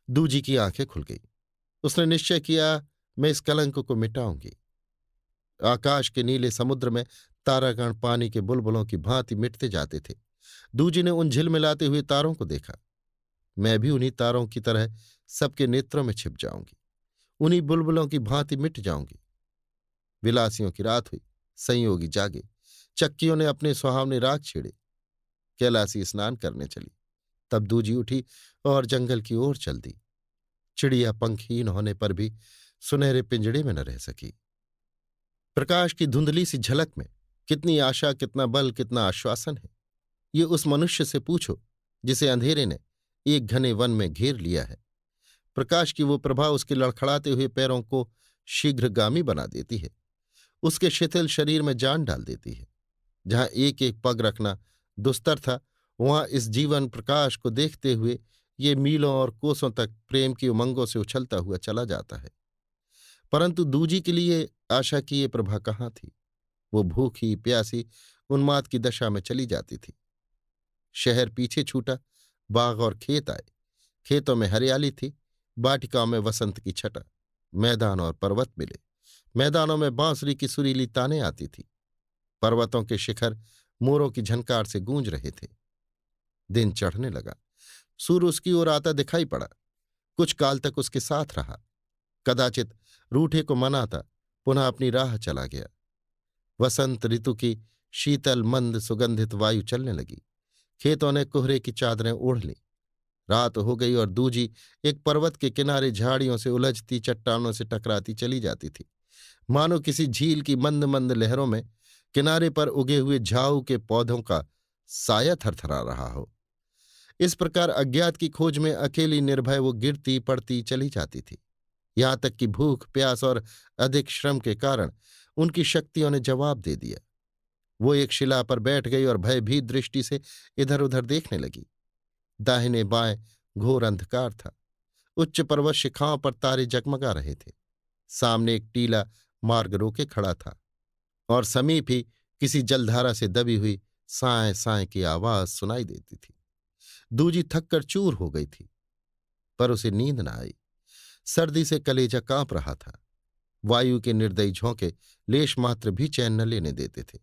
[SPEAKER 1] दूजी की आंखें खुल गई। उसने निश्चय किया, मैं इस कलंक को मिटाऊंगी। आकाश के नीले समुद्र में तारागण पानी के बुलबुलों की भांति मिटते जाते थे। दूजी ने उन झिलमिलाते हुए तारों को देखा। मैं भी उन्हीं तारों की तरह सबके नेत्रों में छिप जाऊंगी, उन्हीं बुलबुलों की भांति मिट जाऊंगी। विलासियों की रात हुई, संयोगी जागे, चक्कियों ने अपने सुहावने राग छेड़े। कैलासी स्नान करने चली। तब दूजी उठी और जंगल की ओर चल दी। चिड़िया पंखहीन होने पर भी सुनहरे पिंजड़े में न रह सकी। प्रकाश की धुंधली सी झलक में कितनी आशा, कितना बल, कितना आश्वासन है, ये उस मनुष्य से पूछो जिसे अंधेरे ने एक घने वन में घेर लिया है। प्रकाश की वो प्रभा उसके लड़खड़ाते हुए पैरों को शीघ्रगामी बना देती है, उसके शिथिल शरीर में जान डाल देती है। जहां एक एक पग रखना दुस्तर था, वहां इस जीवन प्रकाश को देखते हुए ये मीलों और कोसों तक प्रेम की उमंगों से उछलता हुआ चला जाता है। परंतु दूजी के लिए आशा की ये प्रभा कहाँ थी? वो भूखी प्यासी उन्माद की दशा में चली जाती थी। शहर पीछे छूटा, बाग और खेत आए। खेतों में हरियाली थी, वाटिकाओं में वसंत की छटा। मैदान और पर्वत मिले। मैदानों में बांसुरी की सुरीली तानें आती थी। पर्वतों के शिखर मोरों की झनकार से गूंज रहे थे। दिन चढ़ने लगा। सूर्य उसकी ओर आता दिखाई पड़ा। कुछ काल तक उसके साथ रहा। कदाचित रूठे को मनाता पुनः अपनी राह चला गया। वसंत ऋतु की शीतल मंद सुगंधित वायु चलने लगी। खेतों ने कोहरे की चादरें ओढ़ ली। रात हो गई और दूजी एक पर्वत के किनारे झाड़ियों से उलझती चट्टानों से टकराती चली जाती थी, मानो किसी झील की मंद मंद लहरों में किनारे पर उगे हुए झाऊ के पौधों का साया थरथरा रहा हो। इस प्रकार अज्ञात की खोज में अकेली निर्भय वो गिरती पड़ती चली जाती थी। यहां तक कि भूख प्यास और अधिक श्रम के कारण उनकी शक्तियों ने जवाब दे दिया। वो एक शिला पर बैठ गई और भयभीत दृष्टि से इधर उधर देखने लगी। दाहिने बाएं घोर अंधकार था। उच्च पर्वत शिखाओं पर तारे जगमगा रहे थे। सामने एक टीला मार्ग रोके खड़ा था और समीप ही किसी जलधारा से दबी हुई साएं साएं की आवाज सुनाई देती थी। दूजी थककर चूर हो गई थी, पर उसे नींद न आई। सर्दी से कलेजा कांप रहा था। वायु के निर्दयी झोंके लेश मात्र भी चैन न लेने देते थे।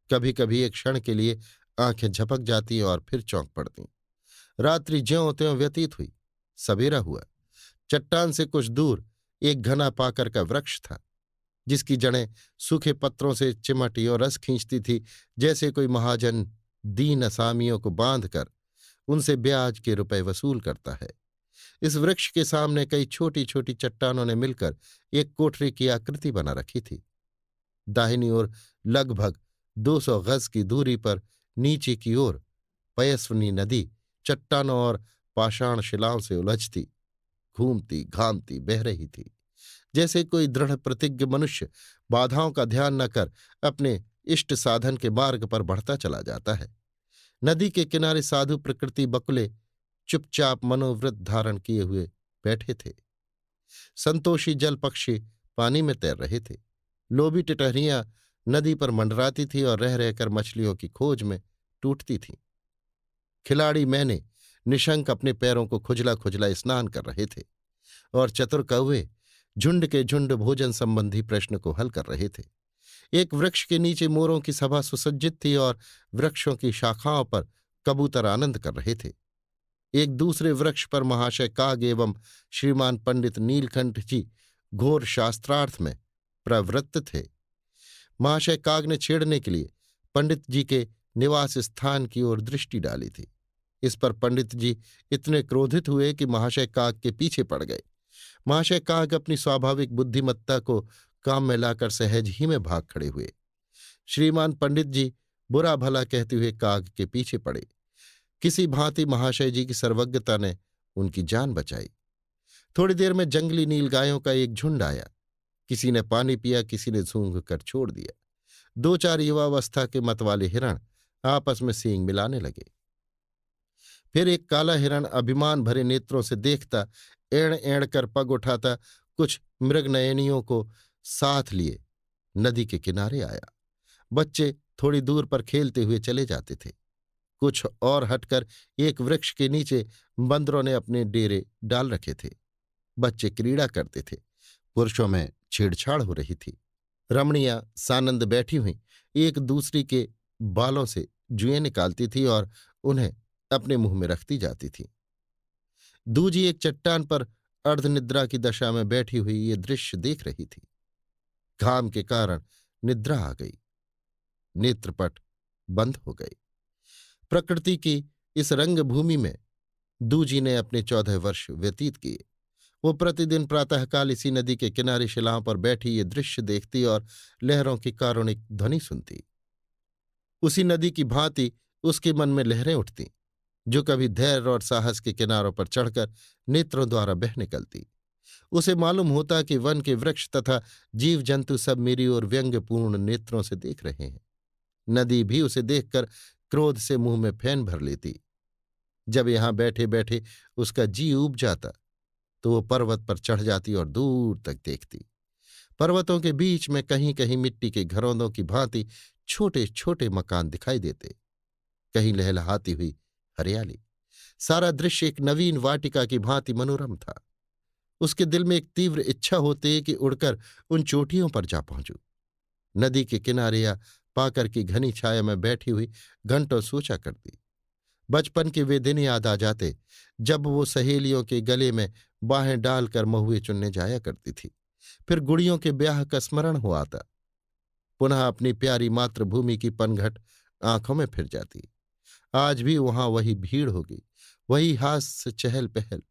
[SPEAKER 1] कभी कभी एक क्षण के लिए आंखें झपक जाती और फिर चौंक पड़ती। रात्रि ज्यों त्यों व्यतीत हुई। सवेरा हुआ। चट्टान से कुछ दूर एक घना पाकर का वृक्ष था। जिसकी जड़ें सूखे पत्रों से चिमटी और रस खींचती थी, जैसे कोई महाजन दीन असामियों को बांधकर उनसे ब्याज के रुपए वसूल करता है। इस वृक्ष के सामने कई छोटी छोटी चट्टानों ने मिलकर एक कोठरी की आकृति बना रखी थी। दाहिनी ओर लगभग 200 गज की दूरी पर नीचे की ओर पयस्विनी नदी चट्टानों और पाषाण शिलाओं से उलझती, घूमती घामती बह रही थी, जैसे कोई दृढ़ प्रतिज्ञ मनुष्य बाधाओं का ध्यान न कर अपने इष्ट साधन के मार्ग पर बढ़ता चला जाता है। नदी के किनारे साधु प्रकृति बकुले चुपचाप मनोवृत्त धारण किए हुए बैठे थे। संतोषी जल पक्षी पानी में तैर रहे थे। लोभी टिटहरियां नदी पर मंडराती थी और रह रहकर मछलियों की खोज में टूटती थीं। खिलाड़ी मैंने निशंक अपने पैरों को खुजला खुजला स्नान कर रहे थे और चतुर कौवे झुंड के झुंड भोजन संबंधी प्रश्न को हल कर रहे थे। एक वृक्ष के नीचे मोरों की सभा सुसज्जित थी और वृक्षों की शाखाओं पर कबूतर आनंद कर रहे थे। एक दूसरे वृक्ष पर महाशय काग एवं श्रीमान पंडित नीलकंठ जी घोर शास्त्रार्थ में प्रवृत्त थे। महाशय काग ने छेड़ने के लिए पंडित जी के निवास स्थान की ओर दृष्टि डाली थी। इस पर पंडित जी इतने क्रोधित हुए कि महाशय काग के पीछे पड़ गए। महाशय काग अपनी स्वाभाविक बुद्धिमत्ता को काम में लाकर सहज ही में भाग खड़े हुए। श्रीमान पंडित जी बुरा भला कहते हुए काग के पीछे पड़े। किसी भांति महाशय जी की सर्वज्ञता ने उनकी जान बचाई। थोड़ी देर में जंगली नीलगायों का एक झुंड आया। किसी ने पानी पिया, किसी ने सूंघ कर छोड़ दिया। 2-4 युवावस्था के मतवाले हिरण आपस में सींग मिलाने लगे। फिर एक काला हिरण अभिमान भरे नेत्रों से देखता, एड़ एड़ कर पग उठाता, कुछ मृगनयनियों को साथ लिए नदी के किनारे आया। बच्चे थोड़ी दूर पर खेलते हुए चले जाते थे। कुछ और हटकर एक वृक्ष के नीचे बंदरों ने अपने डेरे डाल रखे थे। बच्चे क्रीड़ा करते थे। पुरुषों में छेड़छाड़ हो रही थी। रमणियां सानंद बैठी हुई एक दूसरी के बालों से जुएं निकालती थी और उन्हें अपने मुंह में रखती जाती थी। दूजी एक चट्टान पर अर्धनिद्रा की दशा में बैठी हुई ये दृश्य देख रही थी। घाम के कारण निद्रा आ गई। नेत्रपट बंद हो गए। प्रकृति की इस रंगभूमि में दूजी ने अपने 14 वर्ष व्यतीत किए। वो प्रतिदिन प्रातःकाल इसी नदी के किनारे शिलाओं पर बैठी ये दृश्य देखती और लहरों की कारुणिक ध्वनि सुनती। उसी नदी की भांति उसके मन में लहरें उठती, जो कभी धैर्य और साहस के किनारों पर चढ़कर नेत्रों द्वारा बह निकलती। उसे मालूम होता कि वन के वृक्ष तथा जीव जंतु सब मेरी ओर व्यंग्यपूर्ण नेत्रों से देख रहे हैं। नदी भी उसे देखकर क्रोध से मुंह में फैन भर लेती। जब यहां बैठे बैठे उसका जी ऊब जाता तो वो पर्वत पर चढ़ जाती और दूर तक देखती। पर्वतों के बीच में कहीं कहीं मिट्टी के घरौंदों की भांति छोटे छोटे मकान दिखाई देते, कहीं लहलहाती हुई हरियाली। सारा दृश्य एक नवीन वाटिका की भांति मनोरम था। उसके दिल में एक तीव्र इच्छा होती कि उड़कर उन चोटियों पर जा पहुंचूं। नदी के किनारे या पाकर की घनी छाया में बैठी हुई घंटों सोचा करती। बचपन के वे दिन याद आ जाते जब वो सहेलियों के गले में बाहें डालकर महुए चुनने जाया करती थी। फिर गुड़ियों के ब्याह का स्मरण हो आता। पुनः अपनी प्यारी मातृभूमि की पनघट आंखों में फिर जाती। आज भी वहां वही भीड़ होगी, वही हास्य चहल पहल।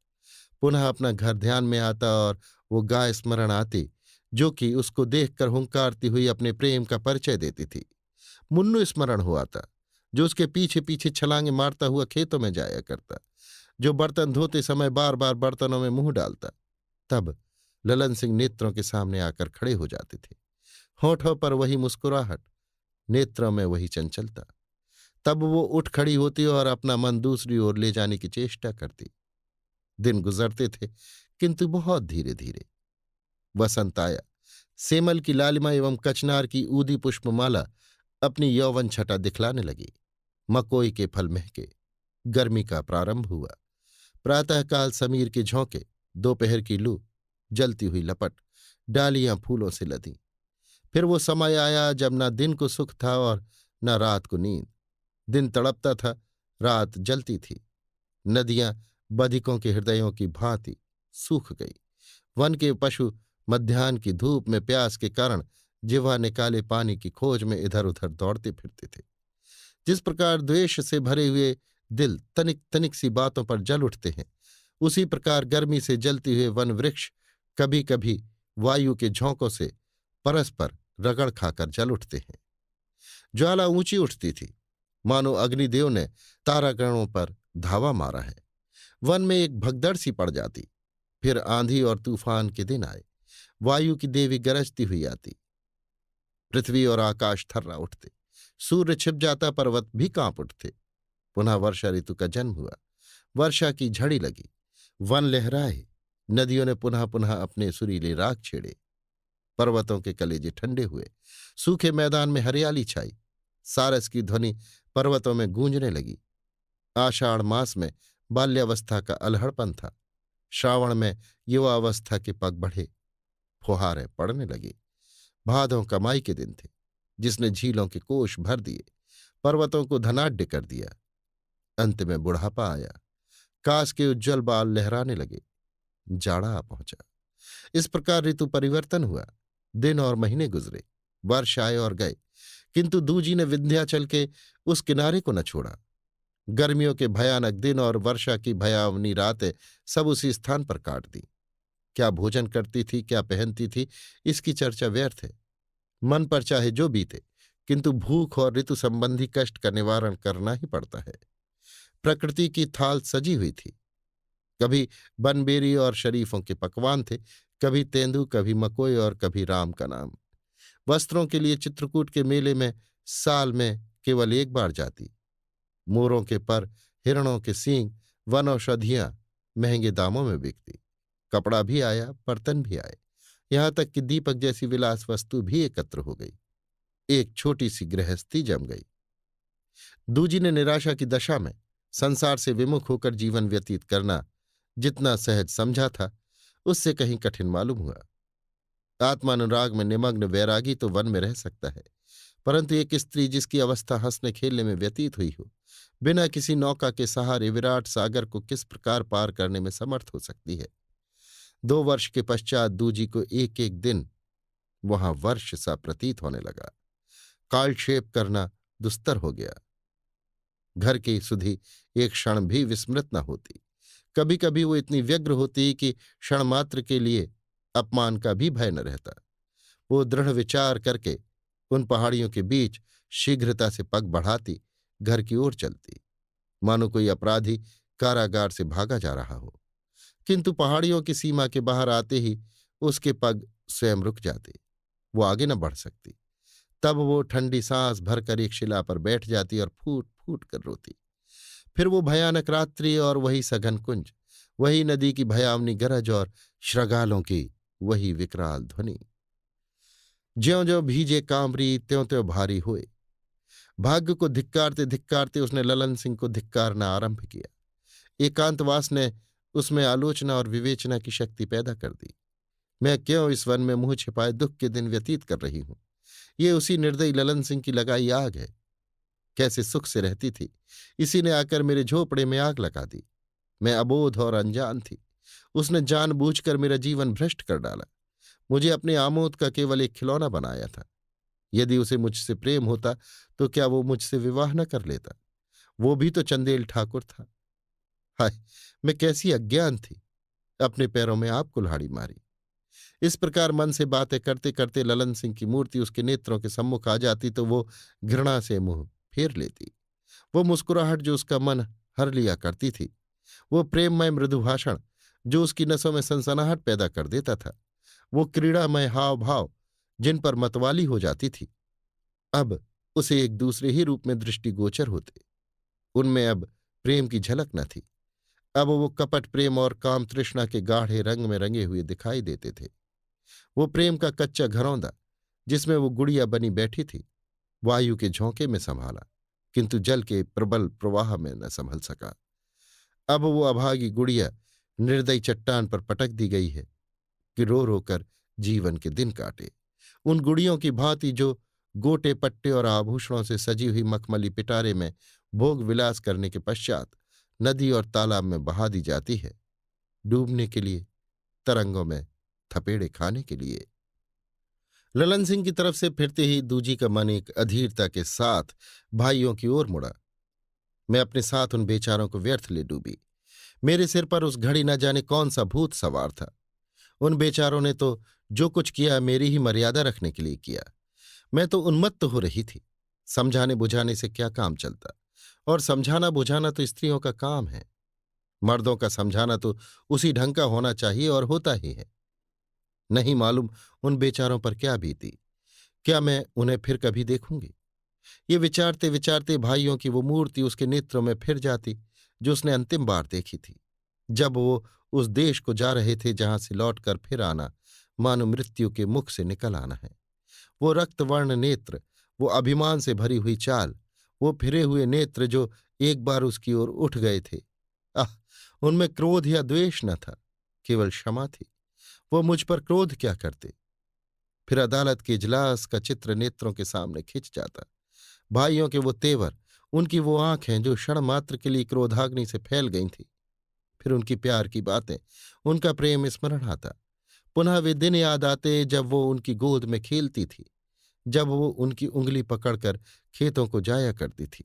[SPEAKER 1] पुनः अपना घर ध्यान में आता और वो गाय स्मरण आती जो कि उसको देखकर हुंकारती हुई अपने प्रेम का परिचय देती थी। मुन्नू स्मरण हो आता जो उसके पीछे पीछे छलांगे मारता हुआ खेतों में जाया करता, जो बर्तन धोते समय बार बार बर्तनों में मुंह डालता। तब ललन सिंह नेत्रों के सामने आकर खड़े हो जाते थे। होठों पर वही मुस्कुराहट, नेत्रों में वही चंचलता। तब वो उठ खड़ी होती और अपना मन दूसरी ओर ले जाने की चेष्टा करती। दिन गुजरते थे, किंतु बहुत धीरे धीरे। वसंत आया। सेमल की लालिमा एवं कचनार की ऊदी पुष्पमाला अपनी यौवन छटा दिखलाने लगी। मकोई के फल महके। गर्मी का प्रारंभ हुआ। प्रातःकाल समीर के झोंके, दोपहर की लू, जलती हुई लपट, डालियां फूलों से लदी। फिर वो समय आया जब न दिन को सुख था और न रात को नींद। दिन तड़पता था, रात जलती थी। नदियां बधिकों के हृदयों की भांति सूख गई। वन के पशु मध्याह्न की धूप में प्यास के कारण जिह्वा निकाले पानी की खोज में इधर उधर दौड़ते फिरते थे। जिस प्रकार द्वेष से भरे हुए दिल तनिक तनिक सी बातों पर जल उठते हैं, उसी प्रकार गर्मी से जलते हुए वन वृक्ष कभी कभी वायु के झोंकों से परस्पर रगड़ खाकर जल उठते हैं। ज्वाला ऊंची उठती थी, मानो अग्निदेव ने तारागणों पर धावा मारा है। वन में एक भगदड़ सी पड़ जाती। फिर आंधी और तूफान के दिन आए। वायु की देवी गरजती हुई आती। पृथ्वी और आकाश थर्रा उठते। सूर्य छिप जाता, पर्वत भी कांप उठते। पुनः वर्षा ऋतु का जन्म हुआ। वर्षा की झड़ी लगी। वन लहराए। नदियों ने पुनः पुनः अपने सुरीले राग छेड़े। पर्वतों के कलेजे ठंडे हुए। सूखे मैदान में हरियाली छाई। सारस की ध्वनि पर्वतों में गूंजने लगी। आषाढ़ मास में बाल्यावस्था का अलहड़पन था। श्रावण में युवावस्था के पग बढ़े। फुहारें पड़ने लगी। भादों कमाई के दिन थे, जिसने झीलों के कोष भर दिए, पर्वतों को धनाढ्य कर दिया। अंत में बुढ़ापा आया। कास के उज्ज्वल बाल लहराने लगे। जाड़ा आ पहुंचा। इस प्रकार ऋतु परिवर्तन हुआ। दिन और महीने गुजरे। वर्ष आए और गए, किंतु दूजी ने विंध्याचल के उस किनारे को न छोड़ा। गर्मियों के भयानक दिन और वर्षा की भयावनी रातें सब उसी स्थान पर काट दी। क्या भोजन करती थी, क्या पहनती थी, इसकी चर्चा व्यर्थ है। मन पर चाहे जो बीते, किंतु भूख और ऋतु संबंधी कष्ट का निवारण करना ही पड़ता है। प्रकृति की थाल सजी हुई थी। कभी बनबेरी और शरीफों के पकवान थे, कभी तेंदु, कभी मकोई और कभी राम का नाम। वस्त्रों के लिए चित्रकूट के मेले में साल में केवल एक बार जाती। मोरों के पर, हिरणों के सींग, वनौषधियां महंगे दामों में बिकती। कपड़ा भी आया, बर्तन भी आए, यहां तक कि दीपक जैसी विलास वस्तु भी एकत्र हो गई। एक छोटी सी गृहस्थी जम गई। दूजी ने निराशा की दशा में संसार से विमुख होकर जीवन व्यतीत करना जितना सहज समझा था, उससे कहीं कठिन मालूम हुआ। आत्मानुराग में निमग्न वैरागी तो वन में रह सकता है, परंतु एक स्त्री जिसकी अवस्था हंसने खेलने में व्यतीत हुई हो, बिना किसी नौका के सहारे विराट सागर को किस प्रकार पार करने में समर्थ हो सकती है। 2 वर्ष के पश्चात दूजी को एक एक दिन वहां वर्ष सा प्रतीत होने लगा। कालक्षेप करना दुस्तर हो गया। घर की सुधि एक क्षण भी विस्मृत न होती। कभी कभी वो इतनी व्यग्र होती कि क्षण मात्र के लिए अपमान का भी भय न रहता। वो दृढ़ विचार करके उन पहाड़ियों के बीच शीघ्रता से पग बढ़ाती, घर की ओर चलती, मानो कोई अपराधी कारागार से भागा जा रहा हो। किंतु पहाड़ियों की सीमा के बाहर आते ही उसके पग स्वयं रुक जाते। वो आगे न बढ़ सकती। तब वो ठंडी सांस भरकर एक शिला पर बैठ जाती और फूट फूट कर रोती। फिर वो भयानक रात्रि और वही सघन कुंज, वही नदी की भयावनी गरज और श्रगालों की वही विकराल ध्वनि। ज्यों ज्यों भीजे कामरी त्यों त्यों भारी हुए। भाग्य को धिक्कारते धिक्कारते उसने ललन सिंह को धिक्कारना आरंभ किया। एकांतवास ने उसमें आलोचना और विवेचना की शक्ति पैदा कर दी। मैं क्यों इस वन में मुंह छिपाए दुख के दिन व्यतीत कर रही हूं? ये उसी निर्दयी ललन सिंह की लगाई आग है। कैसे सुख से रहती थी, इसी ने आकर मेरे झोपड़े में आग लगा दी। मैं अबोध और अनजान थी। उसने जानबूझकर मेरा जीवन भ्रष्ट कर डाला। मुझे अपने आमोद का केवल एक खिलौना बनाया था। यदि उसे मुझसे प्रेम होता तो क्या वो मुझसे विवाह न कर लेता? वो भी तो चंदेल ठाकुर था। हाय, मैं कैसी अज्ञान थी! अपने पैरों में आप कुल्हाड़ी मारी। इस प्रकार मन से बातें करते करते ललन सिंह की मूर्ति उसके नेत्रों के सम्मुख आ जाती तो वो घृणा से मुंह फेर लेती। वो मुस्कुराहट जो उसका मन हर लिया करती थी, वो प्रेममय मृदु भाषण जो उसकी नसों में सनसनाहट पैदा कर देता था, वो क्रीड़ामय हाव भाव जिन पर मतवाली हो जाती थी, अब उसे एक दूसरे ही रूप में दृष्टिगोचर होते। उनमें अब प्रेम की झलक न थी। अब वो कपट प्रेम और काम तृष्णा के गाढ़े रंग में रंगे हुए दिखाई देते थे। वो प्रेम का कच्चा घरौंदा जिसमें वो गुड़िया बनी बैठी थी, वायु के झोंके में संभाला, किंतु जल के प्रबल प्रवाह में न संभल सका। अब वो अभागी गुड़िया निर्दयी चट्टान पर पटक दी गई है कि रो रो कर जीवन के दिन काटे। उन गुड़ियों की भांति जो गोटे पट्टे और आभूषणों से सजी हुई मखमली पिटारे में भोग विलास करने के पश्चात नदी और तालाब में बहा दी जाती है, डूबने के लिए, तरंगों में थपेड़े खाने के लिए। ललन सिंह की तरफ से फिरते ही दूजी का मन एक अधीरता के साथ भाइयों की ओर मुड़ा। मैं अपने साथ उन बेचारों को व्यर्थ ले डूबी। मेरे सिर पर उस घड़ी न जाने कौन सा भूत सवार था। उन बेचारों ने तो जो कुछ किया मेरी ही मर्यादा रखने के लिए किया। मैं तो उन्मत्त हो रही थी। समझाने बुझाने से क्या काम चलता, और समझाना बुझाना तो स्त्रियों का काम है। मर्दों का समझाना तो उसी ढंग का होना चाहिए और होता ही है। नहीं मालूम उन बेचारों पर क्या बीती। क्या मैं उन्हें फिर कभी देखूंगी? ये विचारते विचारते भाइयों की वो मूर्ति उसके नेत्रों में फिर जाती जो उसने अंतिम बार देखी थी, जब वो उस देश को जा रहे थे जहां से लौटकर फिर आना मानो मृत्यु के मुख से निकल आना है। वो रक्तवर्ण नेत्र, वो अभिमान से भरी हुई चाल, वो फिरे हुए नेत्र जो एक बार उसकी ओर उठ गए थे। आह, उनमें क्रोध या द्वेष न था, केवल क्षमा थी। वो मुझ पर क्रोध क्या करते? फिर अदालत के इजलास का चित्र नेत्रों के सामने खिंच जाता। भाइयों के वो तेवर, उनकी वो आंखें जो क्षण मात्र के लिए क्रोधाग्नि से फैल गई थीं। फिर उनकी प्यार की बातें, उनका प्रेम स्मरण आता। पुनः वे दिन याद आते जब वो उनकी गोद में खेलती थी, जब वो उनकी उंगली पकड़कर खेतों को जाया करती थी।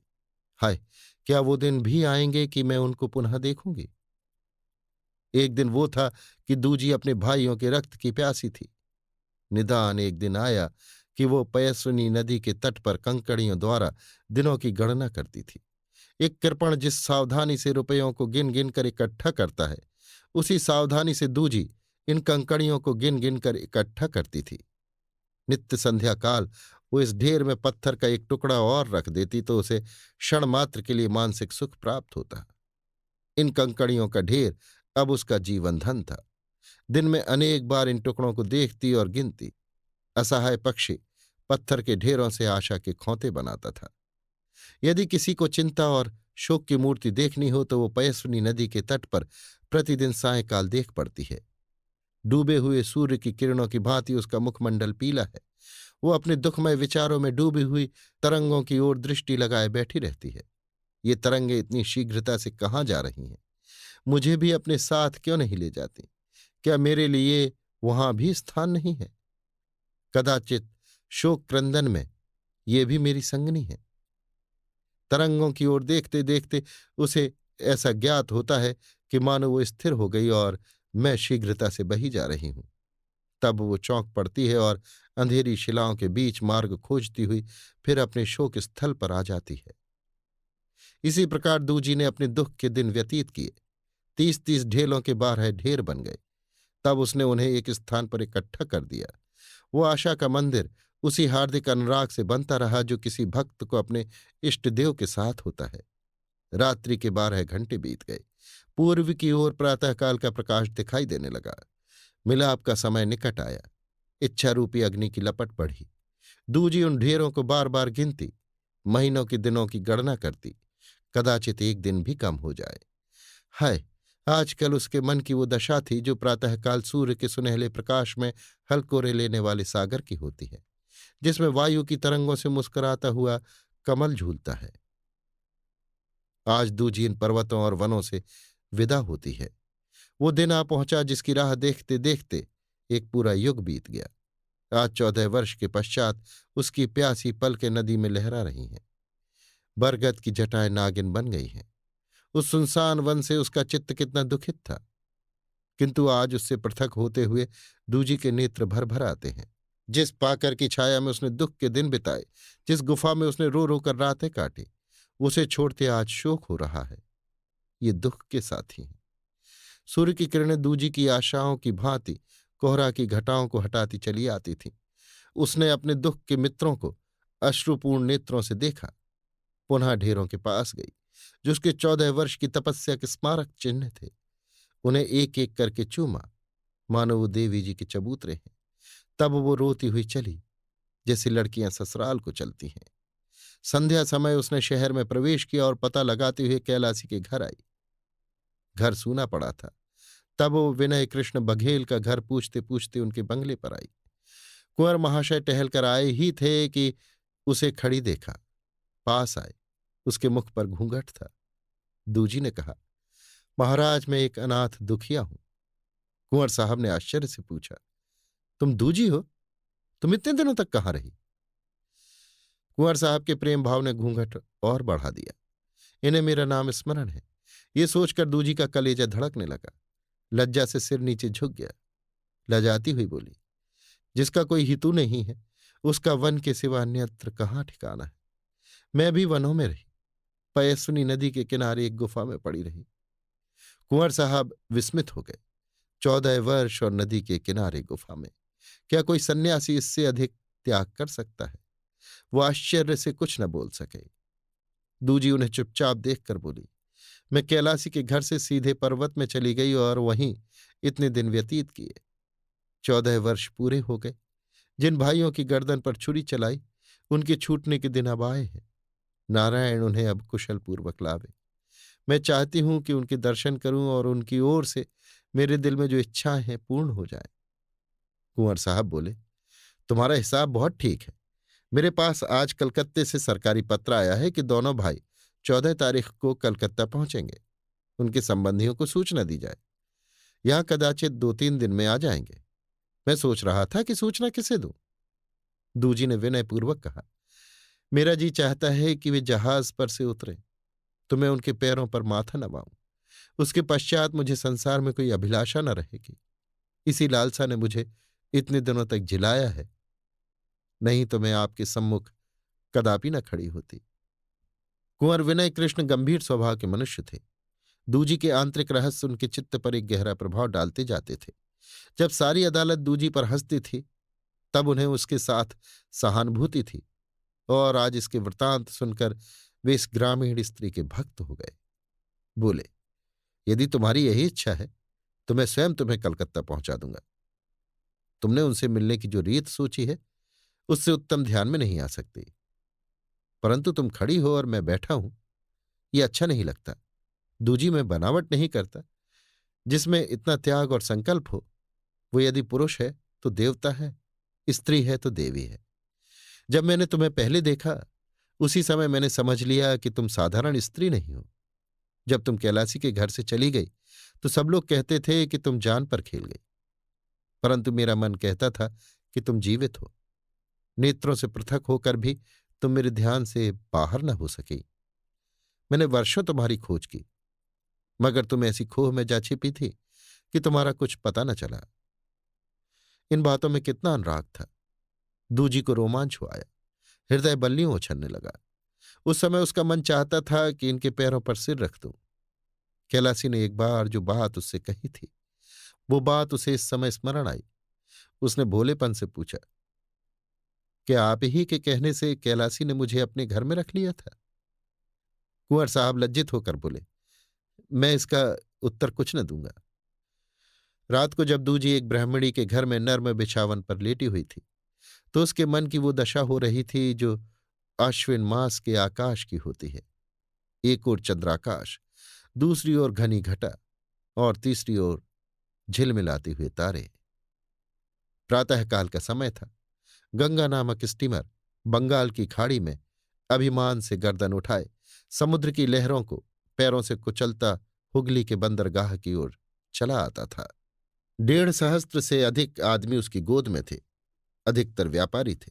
[SPEAKER 1] हाय, क्या वो दिन भी आएंगे कि मैं उनको पुनः देखूंगी? एक दिन वो था कि दूजी अपने भाइयों के रक्त की प्यासी थी। निदान एक दिन आया कि वो पयस्विनी नदी के तट पर कंकड़ियों द्वारा दिनों की गणना करती थी। एक कृपण जिस सावधानी से रुपयों को गिन गिन कर इकट्ठा करता है, उसी सावधानी से दूजी इन कंकड़ियों को गिन गिन कर इकट्ठा करती थी। नित्य संध्या काल वो इस ढेर में पत्थर का एक टुकड़ा और रख देती तो उसे क्षण मात्र के लिए मानसिक सुख प्राप्त होता। इन कंकड़ियों का ढेर अब उसका जीवन धन था। दिन में अनेक बार इन टुकड़ों को देखती और गिनती। असहाय पक्षी पत्थर के ढेरों से आशा के खोंते बनाता था। यदि किसी को चिंता और शोक की मूर्ति देखनी हो तो वो पयस्विनी नदी के तट पर प्रतिदिन सायंकाल देख पड़ती है। डूबे हुए सूर्य की किरणों की भांति उसका मुखमंडल पीला है। वो अपने दुखमय विचारों में डूबी हुई तरंगों की ओर दृष्टि लगाए बैठी रहती है। ये तरंगें इतनी शीघ्रता से कहाँ जा रही हैं? मुझे भी अपने साथ क्यों नहीं ले जाती? क्या मेरे लिए वहां भी स्थान नहीं है? कदाचित शोक क्रंदन में ये भी मेरी संगनी है। तरंगों की ओर देखते देखते उसे ऐसा ज्ञात होता है कि मानो वो स्थिर हो गई और मैं शीघ्रता से बही जा रही हूं। तब वो चौंक पड़ती है और अंधेरी शिलाओं के बीच मार्ग खोजती हुई फिर अपने शोक स्थल पर आ जाती है। इसी प्रकार दूजी ने अपने दुख के दिन व्यतीत किए। 30-30 ढेलों के 12 ढेर बन गए। तब उसने उन्हें एक स्थान पर इकट्ठा कर दिया। वो आशा का मंदिर उसी हार्दिक अनुराग से बनता रहा जो किसी भक्त को अपने इष्ट देव के साथ होता है। रात्रि के 12 घंटे बीत गए। पूर्व की ओर प्रातःकाल का प्रकाश दिखाई देने लगा। मिलाप का समय निकट आया। इच्छा रूपी अग्नि की लपट बढ़ी। दूजी उन ढेरों को बार बार गिनती, महीनों के दिनों की गणना करती। कदाचित एक दिन भी कम हो जाए। हाय, आजकल उसके मन की वो दशा थी जो प्रातःकाल सूर्य के सुनहले प्रकाश में हलकोरे लेने वाले सागर की होती है, जिसमें वायु की तरंगों से मुस्कुराता हुआ कमल झूलता है। आज दूजी इन पर्वतों और वनों से विदा होती है। वो दिन आ पहुंचा जिसकी राह देखते देखते एक पूरा युग बीत गया। आज 14 वर्ष के पश्चात उसकी प्यासी पलकें नदी में लहरा रही हैं। बरगद की जटाएं नागिन बन गई हैं। उस सुनसान वन से उसका चित्त कितना दुखित था, किंतु आज उससे पृथक होते हुए दूजी के नेत्र भर भर आते हैं। जिस पाकर की छाया में उसने दुख के दिन बिताए, जिस गुफा में उसने रो रो कर रातें काटी, उसे छोड़ते आज शोक हो रहा है। ये दुख के साथी हैं। सूर्य की किरणें दूजी की आशाओं की भांति कोहरा की घटाओं को हटाती चली आती थीं। उसने अपने दुख के मित्रों को अश्रुपूर्ण नेत्रों से देखा। पुनः ढेरों के पास गई जो उसके 14 वर्ष की तपस्या के स्मारक चिन्ह थे। उन्हें एक एक करके चूमा, मानो वो देवी जी के चबूतरे हैं। तब वो रोती हुई चली जैसे लड़कियां ससुराल को चलती हैं। संध्या समय उसने शहर में प्रवेश किया और पता लगाते हुए कैलासी के घर आई। घर सूना पड़ा था। तब वो विनय कृष्ण बघेल का घर पूछते पूछते उनके बंगले पर आई। कुंवर महाशय टहल कर आए ही थे कि उसे खड़ी देखा। पास आए। उसके मुख पर घूंघट था। दूजी ने कहा, महाराज, मैं एक अनाथ दुखिया हूं। कुंवर साहब ने आश्चर्य से पूछा, तुम दूजी हो? तुम इतने दिनों तक कहाँ रही? कुंवर साहब के प्रेम भाव ने घूंघट और बढ़ा दिया। इन्हें मेरा नाम स्मरण है, ये सोचकर दूजी का कलेजा धड़कने लगा। लज्जा से सिर नीचे झुक गया। लजाती हुई बोली, जिसका कोई हितू नहीं है उसका वन के सिवा अन्यत्र कहाँ ठिकाना है। मैं भी वनों में रही, पयस्विनी नदी के किनारे एक गुफा में पड़ी रही। कुंवर साहब विस्मित हो गए। 14 वर्ष और नदी के किनारे गुफा में, क्या कोई सन्यासी इससे अधिक त्याग कर सकता है? वो आश्चर्य से कुछ न बोल सके। दूजी उन्हें चुपचाप देखकर बोली, मैं कैलासी के घर से सीधे पर्वत में चली गई और वहीं इतने दिन व्यतीत किए। 14 वर्ष पूरे हो गए। जिन भाइयों की गर्दन पर छुरी चलाई उनके छूटने के दिन अब आए हैं। नारायण उन्हें अब कुशल पूर्वक लावे। मैं चाहती हूं कि उनके दर्शन करूं और उनकी ओर से मेरे दिल में जो इच्छाएं हैं पूर्ण हो जाए। कुंवर साहब बोले, तुम्हारा हिसाब बहुत ठीक है। मेरे पास आज कलकत्ते से सरकारी पत्र आया है कि दोनों भाई 14 तारीख को कलकत्ता पहुंचेंगे। उनके संबंधियों को सूचना दी जाए। यहां कदाचित 2-3 दिन में आ जाएंगे। मैं सोच रहा था कि सूचना किसे दूं। दूजी ने विनयपूर्वक कहा, मेरा जी चाहता है कि वे जहाज पर से उतरें तो मैं उनके पैरों पर माथा नवाऊं। उसके पश्चात मुझे संसार में कोई अभिलाषा न रहेगी। इसी लालसा ने मुझे इतने दिनों तक जिलाया है, नहीं तो मैं आपके सम्मुख कदापि न खड़ी होती। कुंवर विनय कृष्ण गंभीर स्वभाव के मनुष्य थे। दूजी के आंतरिक रहस्य उनके चित्त पर एक गहरा प्रभाव डालते जाते थे। जब सारी अदालत दूजी पर हंसती थी तब उन्हें उसके साथ सहानुभूति थी, और आज इसके वृतांत सुनकर वे इस ग्रामीण स्त्री के भक्त हो गए। बोले, यदि तुम्हारी यही इच्छा है तो मैं स्वयं तुम्हें कलकत्ता पहुंचा दूंगा। तुमने उनसे मिलने की जो रीत सोची है उससे उत्तम ध्यान में नहीं आ सकती। परंतु तुम खड़ी हो और मैं बैठा हूं, यह अच्छा नहीं लगता। दूजी मैं बनावट नहीं करता। जिसमें इतना त्याग और संकल्प हो वो यदि पुरुष है तो देवता है, स्त्री है तो देवी है। जब मैंने तुम्हें पहले देखा उसी समय मैंने समझ लिया कि तुम साधारण स्त्री नहीं हो। जब तुम कैलासी के घर से चली गई तो सब लोग कहते थे कि तुम जान पर खेल गई, परंतु मेरा मन कहता था कि तुम जीवित हो। नेत्रों से पृथक होकर भी तुम मेरे ध्यान से बाहर न हो सकी। मैंने वर्षों तुम्हारी खोज की, मगर तुम ऐसी खोह में जा छिपी थी कि तुम्हारा कुछ पता न चला। इन बातों में कितना अनुराग था। दूजी को रोमांच हो आया, हृदय बल्लियों उछलने लगा। उस समय उसका मन चाहता था कि इनके पैरों पर सिर रख दूं। कैलासी ने एक बार जो बात उससे कही थी वो बात उसे इस समय स्मरण आई। उसने भोलेपन से पूछा, क्या आप ही के कहने से कैलासी ने मुझे अपने घर में रख लिया था? कुंवर साहब लज्जित होकर बोले, मैं इसका उत्तर कुछ न दूंगा। रात को जब दूजी एक ब्राह्मणी के घर में नर्म बिछावन पर लेटी हुई थी तो उसके मन की वो दशा हो रही थी जो आश्विन मास के आकाश की होती है। एक ओर चंद्राकाश, दूसरी ओर घनी घटा और तीसरी ओर झिलमिलाते हुए तारे। प्रातःकाल का समय था। गंगा नामक स्टीमर बंगाल की खाड़ी में अभिमान से गर्दन उठाए समुद्र की लहरों को पैरों से कुचलता हुगली के बंदरगाह की ओर चला आता था। 1.5 सहस्त्र से अधिक आदमी उसकी गोद में थे। अधिकतर व्यापारी थे,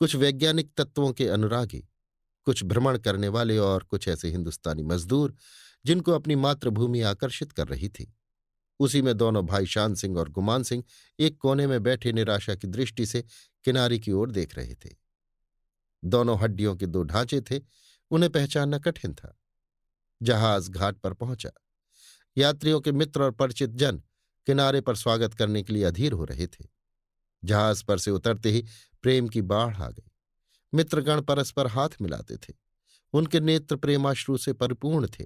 [SPEAKER 1] कुछ वैज्ञानिक तत्वों के अनुरागी, कुछ भ्रमण करने वाले और कुछ ऐसे हिंदुस्तानी मजदूर जिनको अपनी मातृभूमि आकर्षित कर रही थी। उसी में दोनों भाई शान सिंह और गुमान सिंह एक कोने में बैठे निराशा की दृष्टि से किनारे की ओर देख रहे थे। दोनों हड्डियों के 2 ढांचे थे, उन्हें पहचानना कठिन था। जहाज घाट पर पहुंचा। यात्रियों के मित्र और परिचित जन किनारे पर स्वागत करने के लिए अधीर हो रहे थे। जहाज पर से उतरते ही प्रेम की बाढ़ आ गई। मित्रगण परस्पर हाथ मिलाते थे। उनके नेत्र प्रेमाश्रु से परिपूर्ण थे।